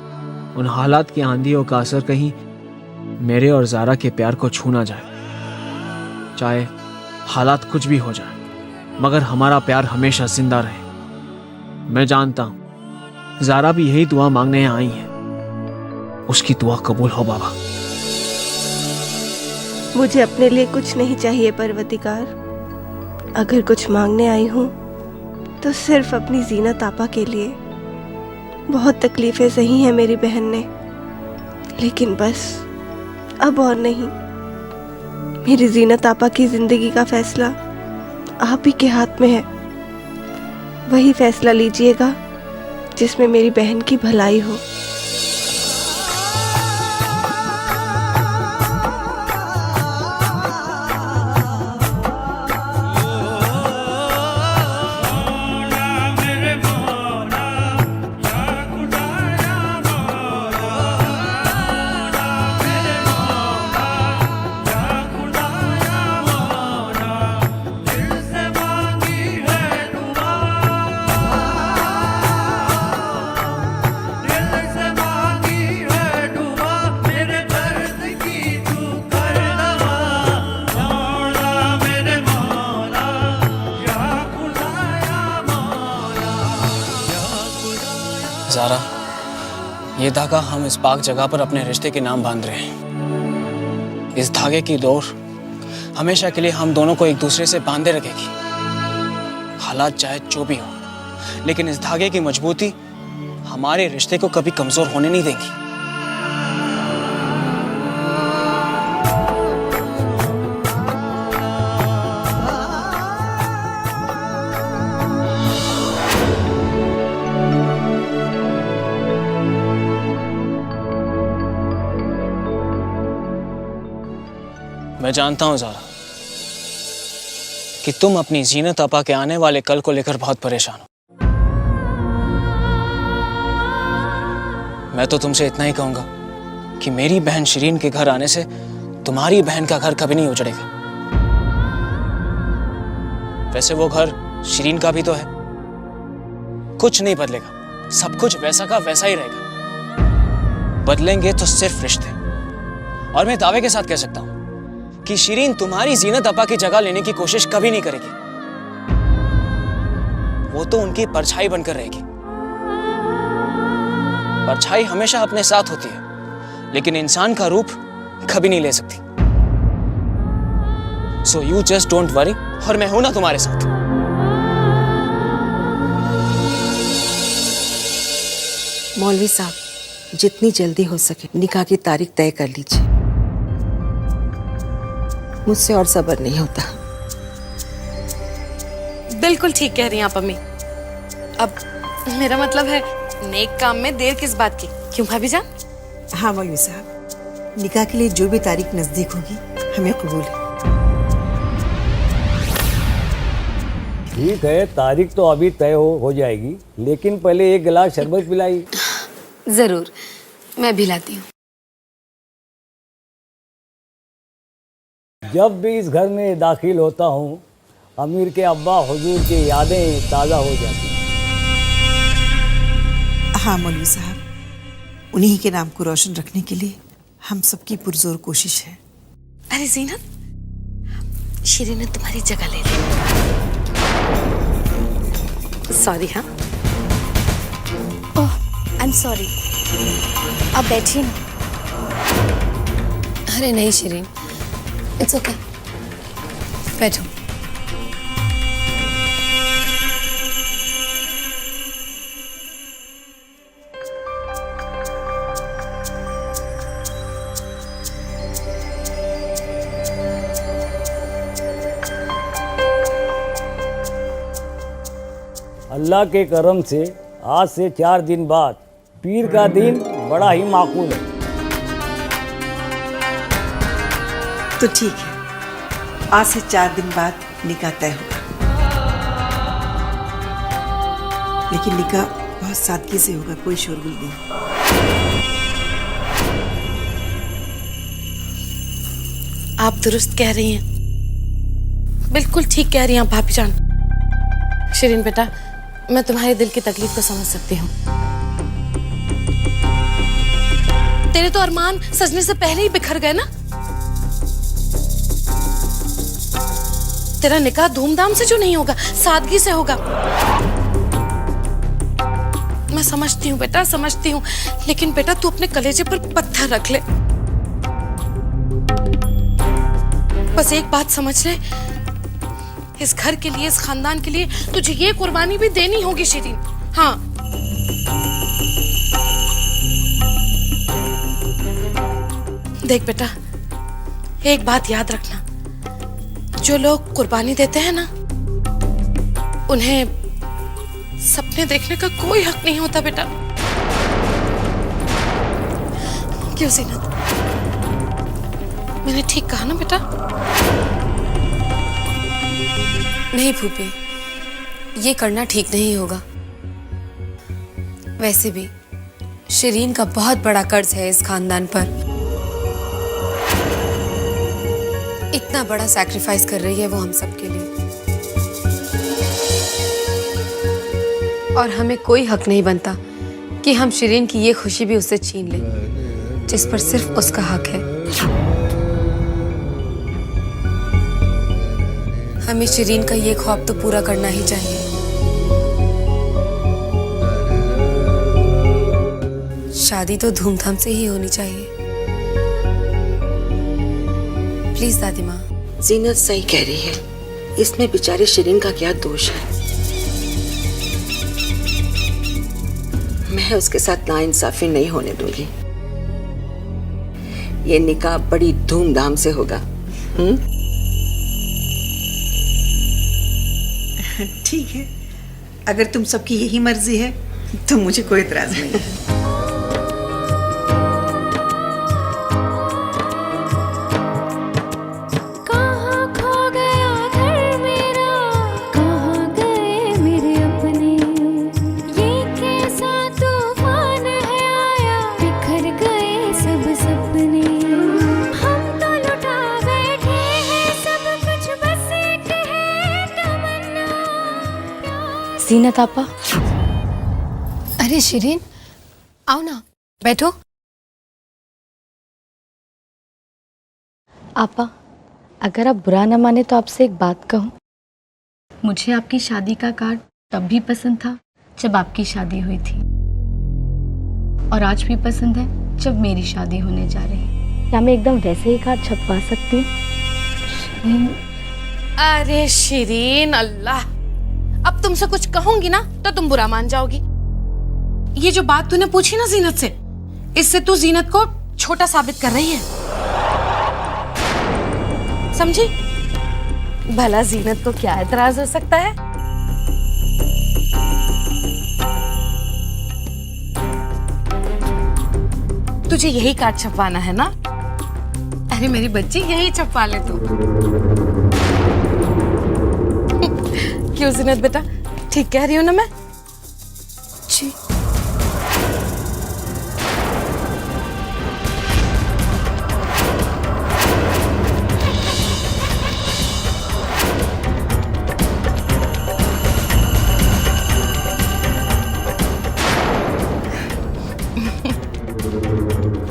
उन हालात की आंधियों का असर कहीं मेरे और ज़ारा के प्यार को छू ना जाए। चाहे हालात कुछ भी हो जाए, मगर हमारा प्यार हमेशा जिंदा रहे। मैं जानता हूं ज़ारा भी यही दुआ मांगने आई है। उसकी दुआ कबूल हो बाबा।
मुझे अपने लिए कुछ नहीं चाहिए परवतिकार। अगर कुछ मांगने आई हूँ तो सिर्फ अपनी जीनत आपा के लिए। बहुत तकलीफें सही हैं मेरी बहन ने, लेकिन बस अब और नहीं। मेरी जीनत आपा की जिंदगी का फैसला आप ही के हाथ में है। वही फैसला लीजिएगा जिसमें मेरी बहन की भलाई हो।
ज़ारा, ये धागा हम इस पाक जगह पर अपने रिश्ते के नाम बांध रहे हैं। इस धागे की डोर हमेशा के लिए हम दोनों को एक दूसरे से बांधे रखेगी। हालात चाहे जो भी हो, लेकिन इस धागे की मजबूती हमारे रिश्ते को कभी कमजोर होने नहीं देगी। मैं जानता हूं ज़ारा कि तुम अपनी जीनत आपा के आने वाले कल को लेकर बहुत परेशान हो। मैं तो तुमसे इतना ही कहूंगा कि मेरी बहन शिरीन के घर आने से तुम्हारी बहन का घर कभी नहीं उजड़ेगा। वैसे वो घर शिरीन का भी तो है। कुछ नहीं बदलेगा, सब कुछ वैसा का वैसा ही रहेगा। बदलेंगे तो सिर्फ रिश्ते। और मैं दावे के साथ कह सकता हूं कि शिरीन तुम्हारी जीनत अपा की जगह लेने की कोशिश कभी नहीं करेगी। वो तो उनकी परछाई बनकर रहेगी। परछाई हमेशा अपने साथ होती है, लेकिन इंसान का रूप कभी नहीं ले सकती। So you just don't worry, और मैं हूं ना तुम्हारे साथ।
मौलवी साहब, जितनी जल्दी हो सके निकाह की तारीख तय कर लीजिए। मुझसे और सब्र नहीं होता।
बिल्कुल ठीक कह रही हैं आप अम्मी। अब मेरा मतलब है, नेक काम में देर किस बात की, क्यों भाभी जान?
हाँ मौलवी साहब, निकाह के लिए जो भी तारीख नजदीक होगी हमें कबूल है।
ठीक है, तारीख तो अभी तय हो जाएगी, लेकिन पहले एक गिलास शरबत पिलाई।
जरूर, मैं भी लाती हूँ।
जब भी इस घर में दाखिल होता हूँ, अमीर के अब्बा हुजूर की यादें ताज़ा हो जाती हैं।
हाँ मौलवी साहब, उन्हीं के नाम को रोशन रखने के लिए हम सबकी पुरजोर कोशिश है।
अरे जीनत, शिरीन ने तुम्हारी जगह ले ली। सॉरी। हाँ,
ओह आई एम सॉरी। अब बैठिए ना।
अरे नहीं शिरीन, इट्स ओके, बैठो।
अल्लाह के करम से आज से 4 दिन बाद पीर का दिन बड़ा ही माकूल है।
तो ठीक है, आज से 4 दिन बाद निकाह तय होगा, लेकिन निकाह बहुत सादगी से होगा, कोई शोरगुल नहीं।
आप दुरुस्त कह रही हैं, बिल्कुल ठीक कह रही हैं आप भाभी जान। शिरीन बेटा, मैं तुम्हारे दिल की तकलीफ को समझ सकती हूँ। तेरे तो अरमान सजने से पहले ही बिखर गए ना। तेरा निकाह धूमधाम से जो नहीं होगा, सादगी से होगा। मैं समझती हूँ बेटा, समझती हूँ, लेकिन बेटा तू अपने कलेजे पर पत्थर रख ले। बस एक बात समझ ले, इस घर के लिए, इस खानदान के लिए तुझे ये कुर्बानी भी देनी होगी शिरीन। हाँ, देख बेटा, एक बात याद रखना, जो लोग कुर्बानी देते हैं ना, उन्हें सपने देखने का कोई हक नहीं होता बेटा। क्यों जीनत? मैंने ठीक कहा ना बेटा?
नहीं फूफी, ये करना ठीक नहीं होगा। वैसे भी शिरीन का बहुत बड़ा कर्ज है इस खानदान पर। इतना बड़ा सैक्रिफाइस कर रही है वो हम सब के लिए, और हमें कोई हक नहीं बनता कि हम शिरीन की ये खुशी भी उससे छीन लें जिस पर सिर्फ उसका हक है। हमें शिरीन का ये ख्वाब तो पूरा करना ही चाहिए। शादी तो धूमधाम से ही होनी चाहिए। प्लीज दादी माँ।
जीनत सही कह रही है, इसमें बेचारी शिरीन का क्या दोष है। मैं उसके साथ नाइंसाफी नहीं होने दूंगी। ये निकाह बड़ी धूमधाम से होगा।
ठीक है, अगर तुम सबकी यही मर्जी है तो मुझे कोई इतराज नहीं है।
जीनत आपा। अरे शिरीन, आओ ना, बैठो।
आपा, अगर आप बुरा न माने तो आपसे एक बात कहूँ। मुझे आपकी शादी का कार्ड तब भी पसंद था जब आपकी शादी हुई थी, और आज भी पसंद है जब मेरी शादी होने जा रही है। क्या मैं एकदम वैसे ही कार्ड छपवा सकती हूँ?
अरे शिरीन, अल्लाह, अब तुमसे कुछ कहूंगी ना तो तुम बुरा मान जाओगी। ये जो बात तूने पूछी ना जीनत से, इससे तू जीनत को छोटा साबित कर रही है, समझी? भला जीनत को क्या एतराज हो सकता है? तुझे यही कार्ड छपवाना है ना? अरे मेरी बच्ची, यही छपवा ले तू। क्यों जीनत बेटा, ठीक कह रही हूँ ना मैं? जी।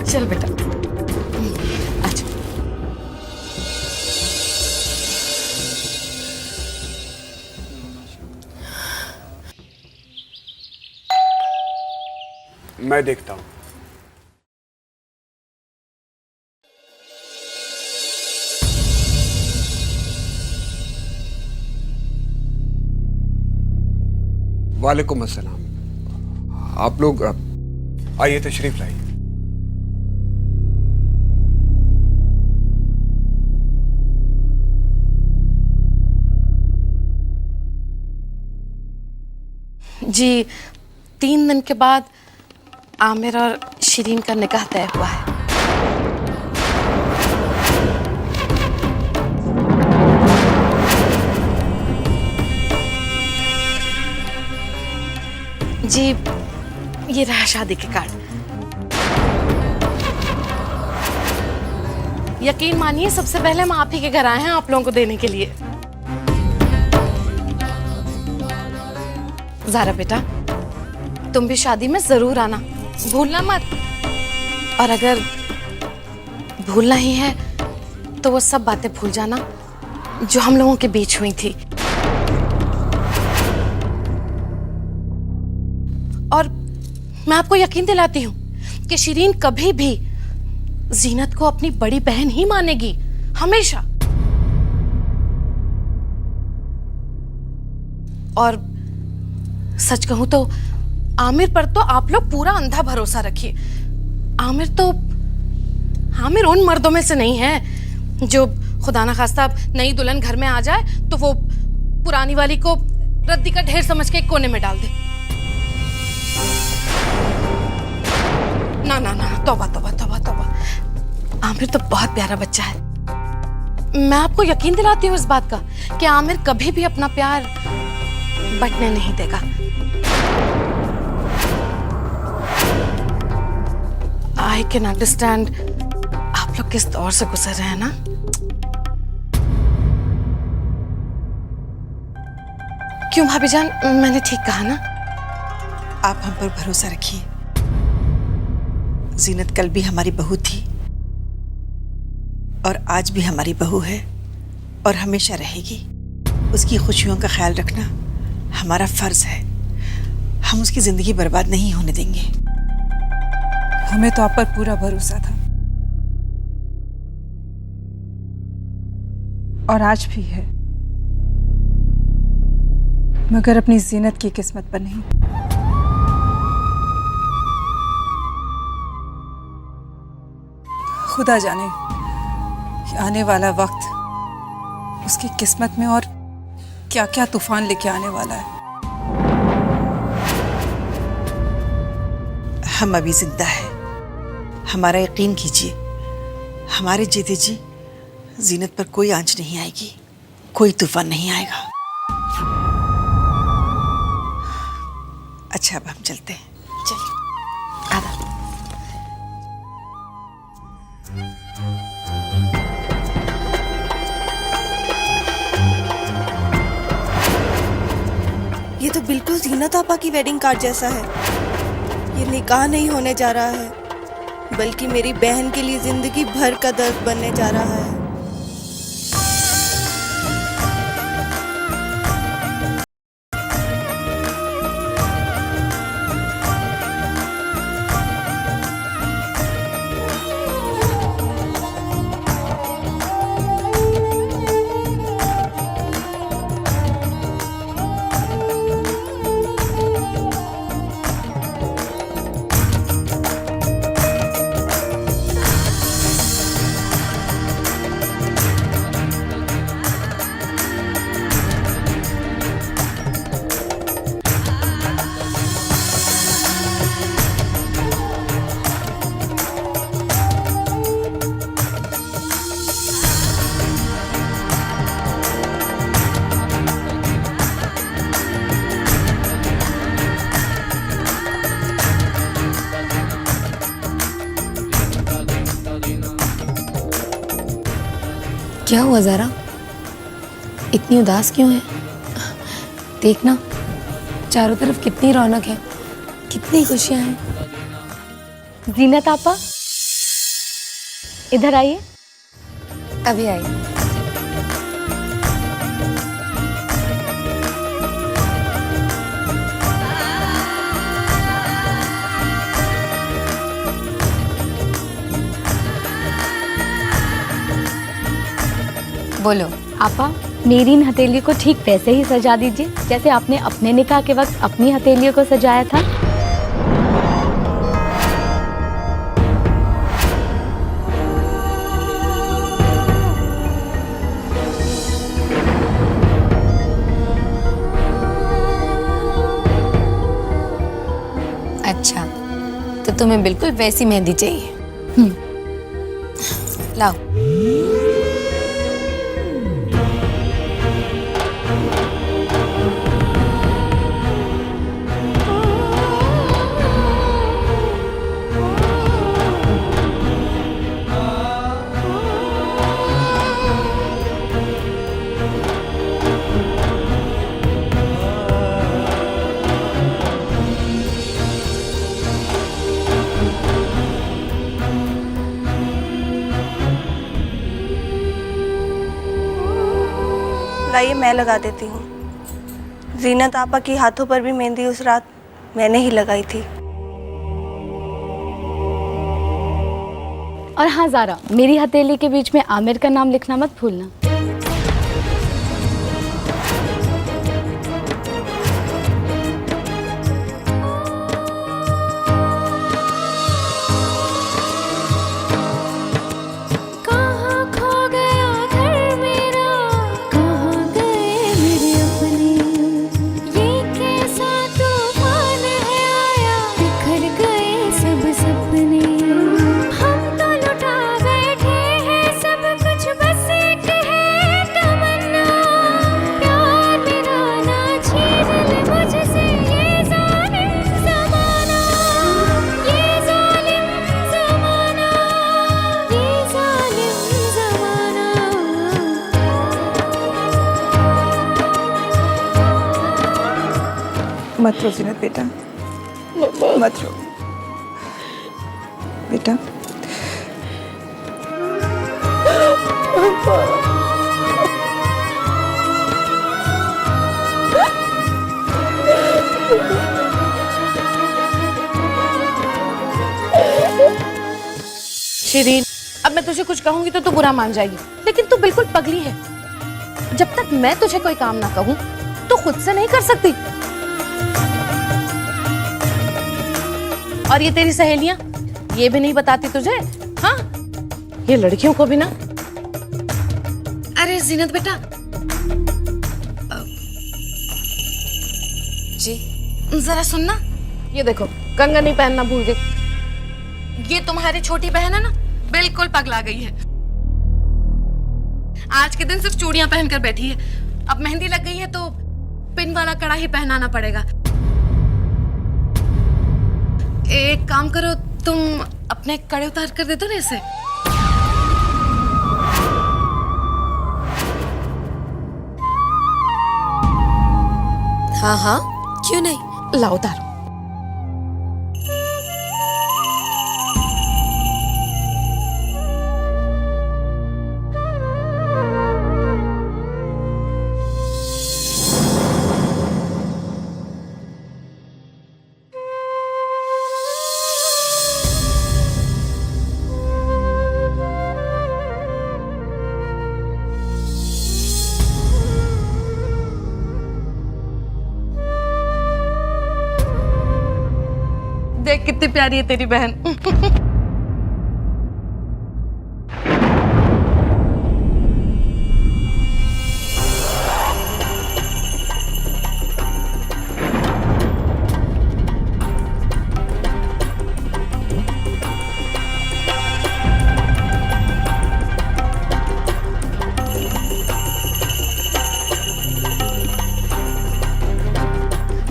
चल बेटा, अच्छा।
मैं देखता हूं। वालेकुम अस्सलाम। आप लोग आइए, तशरीफ लाइए।
जी, 3 दिन के बाद आमिर और शिरीन का निकाह तय हुआ है। जी, ये रहा शादी के कार्ड। यकीन मानिए, सबसे पहले हम आप ही के घर आए हैं आप लोगों को देने के लिए। ज़ारा बेटा, तुम भी शादी में जरूर आना, भूलना मत। और अगर भूलना ही है तो वो सब बातें भूल जाना जो हम लोगों के बीच हुई थी। और मैं आपको यकीन दिलाती हूँ कि शिरीन कभी भी जीनत को अपनी बड़ी बहन ही मानेगी, हमेशा। और सच कहूं तो आमिर पर तो आप लोग पूरा अंधा भरोसा रखिए। आमिर उन मर्दों में से नहीं है जो खुदा ना खास्ता नई दुल्हन घर में आ जाए तो वो पुरानी वाली को रद्दी का ढेर समझ के एक कोने में डाल दे। ना ना ना, तौबा तौबा तौबा तौबा। आमिर तो बहुत प्यारा बच्चा है। मैं आपको यकीन दिलाती हूँ इस बात का कि आमिर कभी भी अपना प्यार बंटने नहीं देगा। आई कैन अंडरस्टैंड आप लोग किस दौर से गुजर रहे हैं ना। क्यों भाभी जान, मैंने ठीक कहा ना?
आप हम पर भरोसा रखिए। जीनत कल भी हमारी बहू थी और आज भी हमारी बहू है और हमेशा रहेगी। उसकी खुशियों का ख्याल रखना हमारा फर्ज है। हम उसकी जिंदगी बर्बाद नहीं होने देंगे।
हमें तो आप पर पूरा भरोसा था और आज भी है, मगर अपनी जीनत की किस्मत पर नहीं। खुदा जाने कि आने वाला वक्त उसकी किस्मत में और क्या क्या तूफान लेके आने वाला है।
हम अभी जिंदा है, हमारा यकीन कीजिए। हमारे जीते जी जीनत पर कोई आंच नहीं आएगी, कोई तूफान नहीं आएगा। अच्छा, अब हम चलते हैं। चलिए। आधा।
ये तो बिल्कुल जीनत आपा की वेडिंग कार्ड जैसा है। ये निकाह नहीं होने जा रहा है, बल्कि मेरी बहन के लिए जिंदगी भर का दर्द बनने जा रहा है।
क्या हुआ ज़ारा, इतनी उदास क्यों है? देखना चारों तरफ कितनी रौनक है, कितनी खुशियां हैं।
जीनत आपा, इधर आइए।
अभी आई। बोलो।
आपा, मेरी इन हथेलियों को ठीक वैसे ही सजा दीजिए जैसे आपने अपने निकाह के वक्त अपनी हथेलियों को सजाया था।
अच्छा, तो तुम्हें बिल्कुल वैसी मेहंदी चाहिए। लाओ।
लाइए, मैं लगा देती हूँ। जीनत आपा की हाथों पर भी मेहंदी उस रात मैंने ही लगाई थी।
और हाँ ज़ारा, मेरी हथेली के बीच में आमिर का नाम लिखना मत भूलना।
मत रो जीनत बेटा, मत रो बेटा।
शिरीन, अब मैं तुझे कुछ कहूंगी तो तू बुरा मान जाएगी, लेकिन तू बिल्कुल पगली है। जब तक मैं तुझे कोई काम ना कहूं तो खुद से नहीं कर सकती। और ये तेरी सहेलियां ये भी नहीं बताती तुझे? हाँ, ये लड़कियों को भी ना। अरे जीनत बेटा। जी जरा सुनना, ये देखो कंगन नहीं पहनना भूल गई। ये तुम्हारी छोटी बहन है ना, बिल्कुल पगला गई है। आज के दिन सिर्फ चूड़ियां पहनकर बैठी है। अब मेहंदी लग गई है तो पिन वाला कड़ा ही पहनाना पड़ेगा। एक काम करो, तुम अपने कड़े उतार कर दे दो ना इसे।
हाँ हाँ, क्यों नहीं,
लाओ उतारो। देख कितनी प्यारी है तेरी बहन।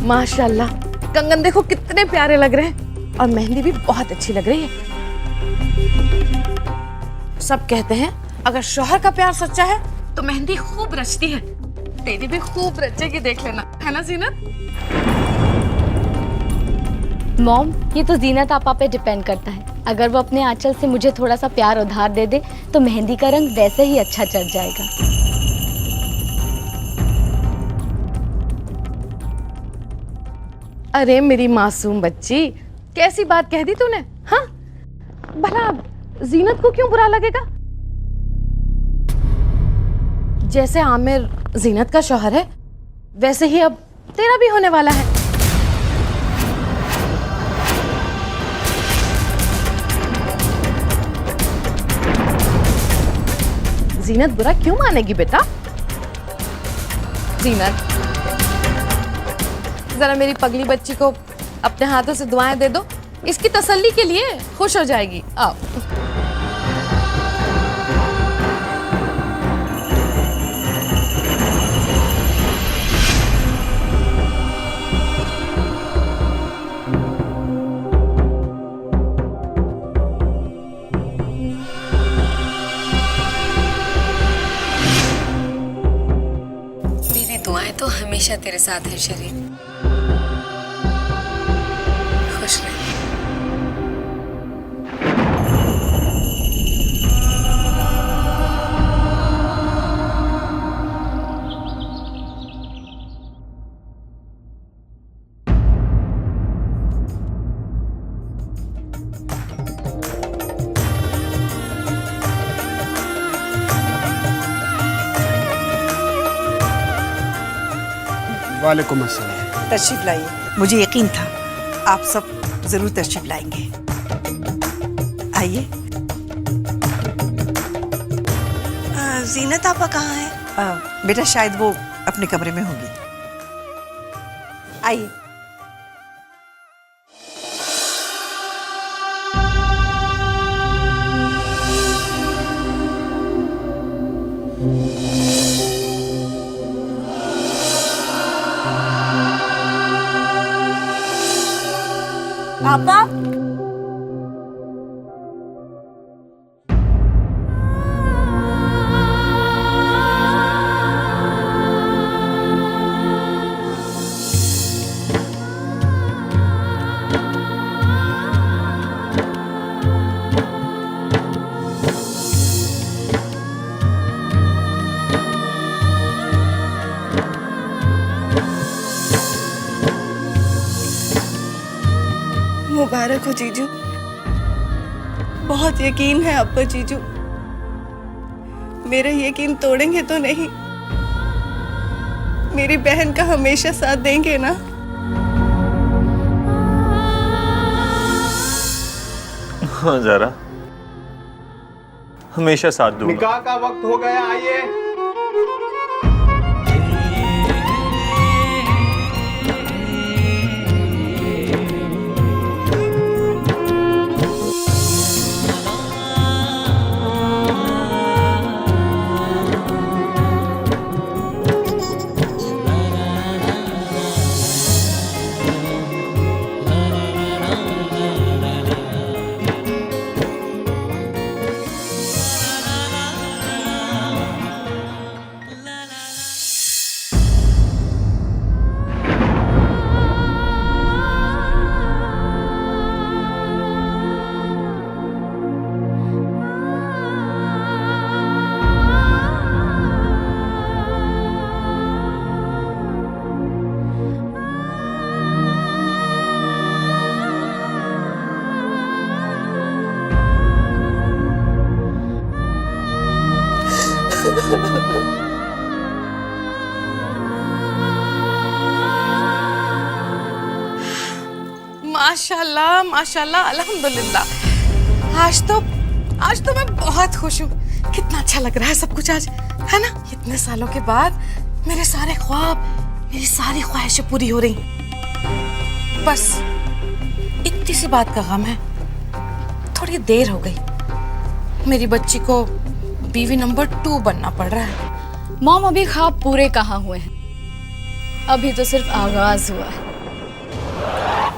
माशाल्लाह, कंगन देखो कितने प्यारे लग रहे हैं और मेहंदी भी बहुत अच्छी लग रही है। सब कहते हैं अगर शौहर का प्यार सच्चा है तो मेहंदी खूब रचती है। तेरी भी खूब रचेगी, देख लेना, है ना जीनत?
मॉम, ये तो जीनत आपा पे डिपेंड करता है। अगर वो अपने आंचल से मुझे थोड़ा सा प्यार उधार दे दे तो मेहंदी का रंग वैसे ही अच्छा चढ़ जाएगा।
अरे मेरी मासूम बच्ची, कैसी बात कह दी तूने? हाँ, भला जीनत को क्यों बुरा लगेगा? जैसे आमिर जीनत का शौहर है वैसे ही अब तेरा भी होने वाला है। जीनत बुरा क्यों मानेगी बेटा? जीनत, जरा मेरी पगली बच्ची को अपने हाथों से दुआएं दे दो, इसकी तसल्ली के लिए खुश हो जाएगी। आओ।
मेरी दुआएं तो हमेशा तेरे साथ है शरीर। खुश रह।
वालेकुम अस्सलाम।
तशरीफ लाइए, मुझे यकीन था आप सब जरूर तशरीफ लाएंगे। आइए।
जीनत आपा कहाँ है?
बेटा शायद वो अपने कमरे में होगी। आइए।
पापा, मुबारक हो जीजू। बहुत यकीन है आप पर जीजू। मेरा यकीन तोड़ेंगे तो नहीं, मेरी बहन का हमेशा साथ देंगे ना?
हाँ ज़ारा, हमेशा साथ दूंगा।
निकाह का वक्त हो गया, आइए।
माशाल्लाह माशाल्लाह, अल्हम्दुलिल्लाह। आज तो मैं बहुत खुश हूँ। कितना अच्छा लग रहा है सब कुछ आज, है ना? इतने सालों के बाद मेरे सारे ख्वाब, मेरी सारी ख्वाहिशें पूरी हो रही। बस इतनी सी बात का गम है, थोड़ी देर हो गई। मेरी बच्ची को बीवी नंबर 2 बनना पड़ रहा है।
मॉम, अभी ख्वाब पूरे कहाँ हुए हैं? अभी तो सिर्फ आगाज हुआ है।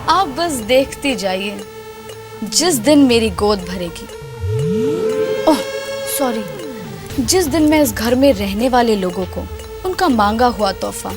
आप बस देखती जाइए, जिस दिन मेरी गोद भरेगी, ओह सॉरी, जिस दिन मैं इस घर में रहने वाले लोगों को उनका मांगा हुआ तोहफा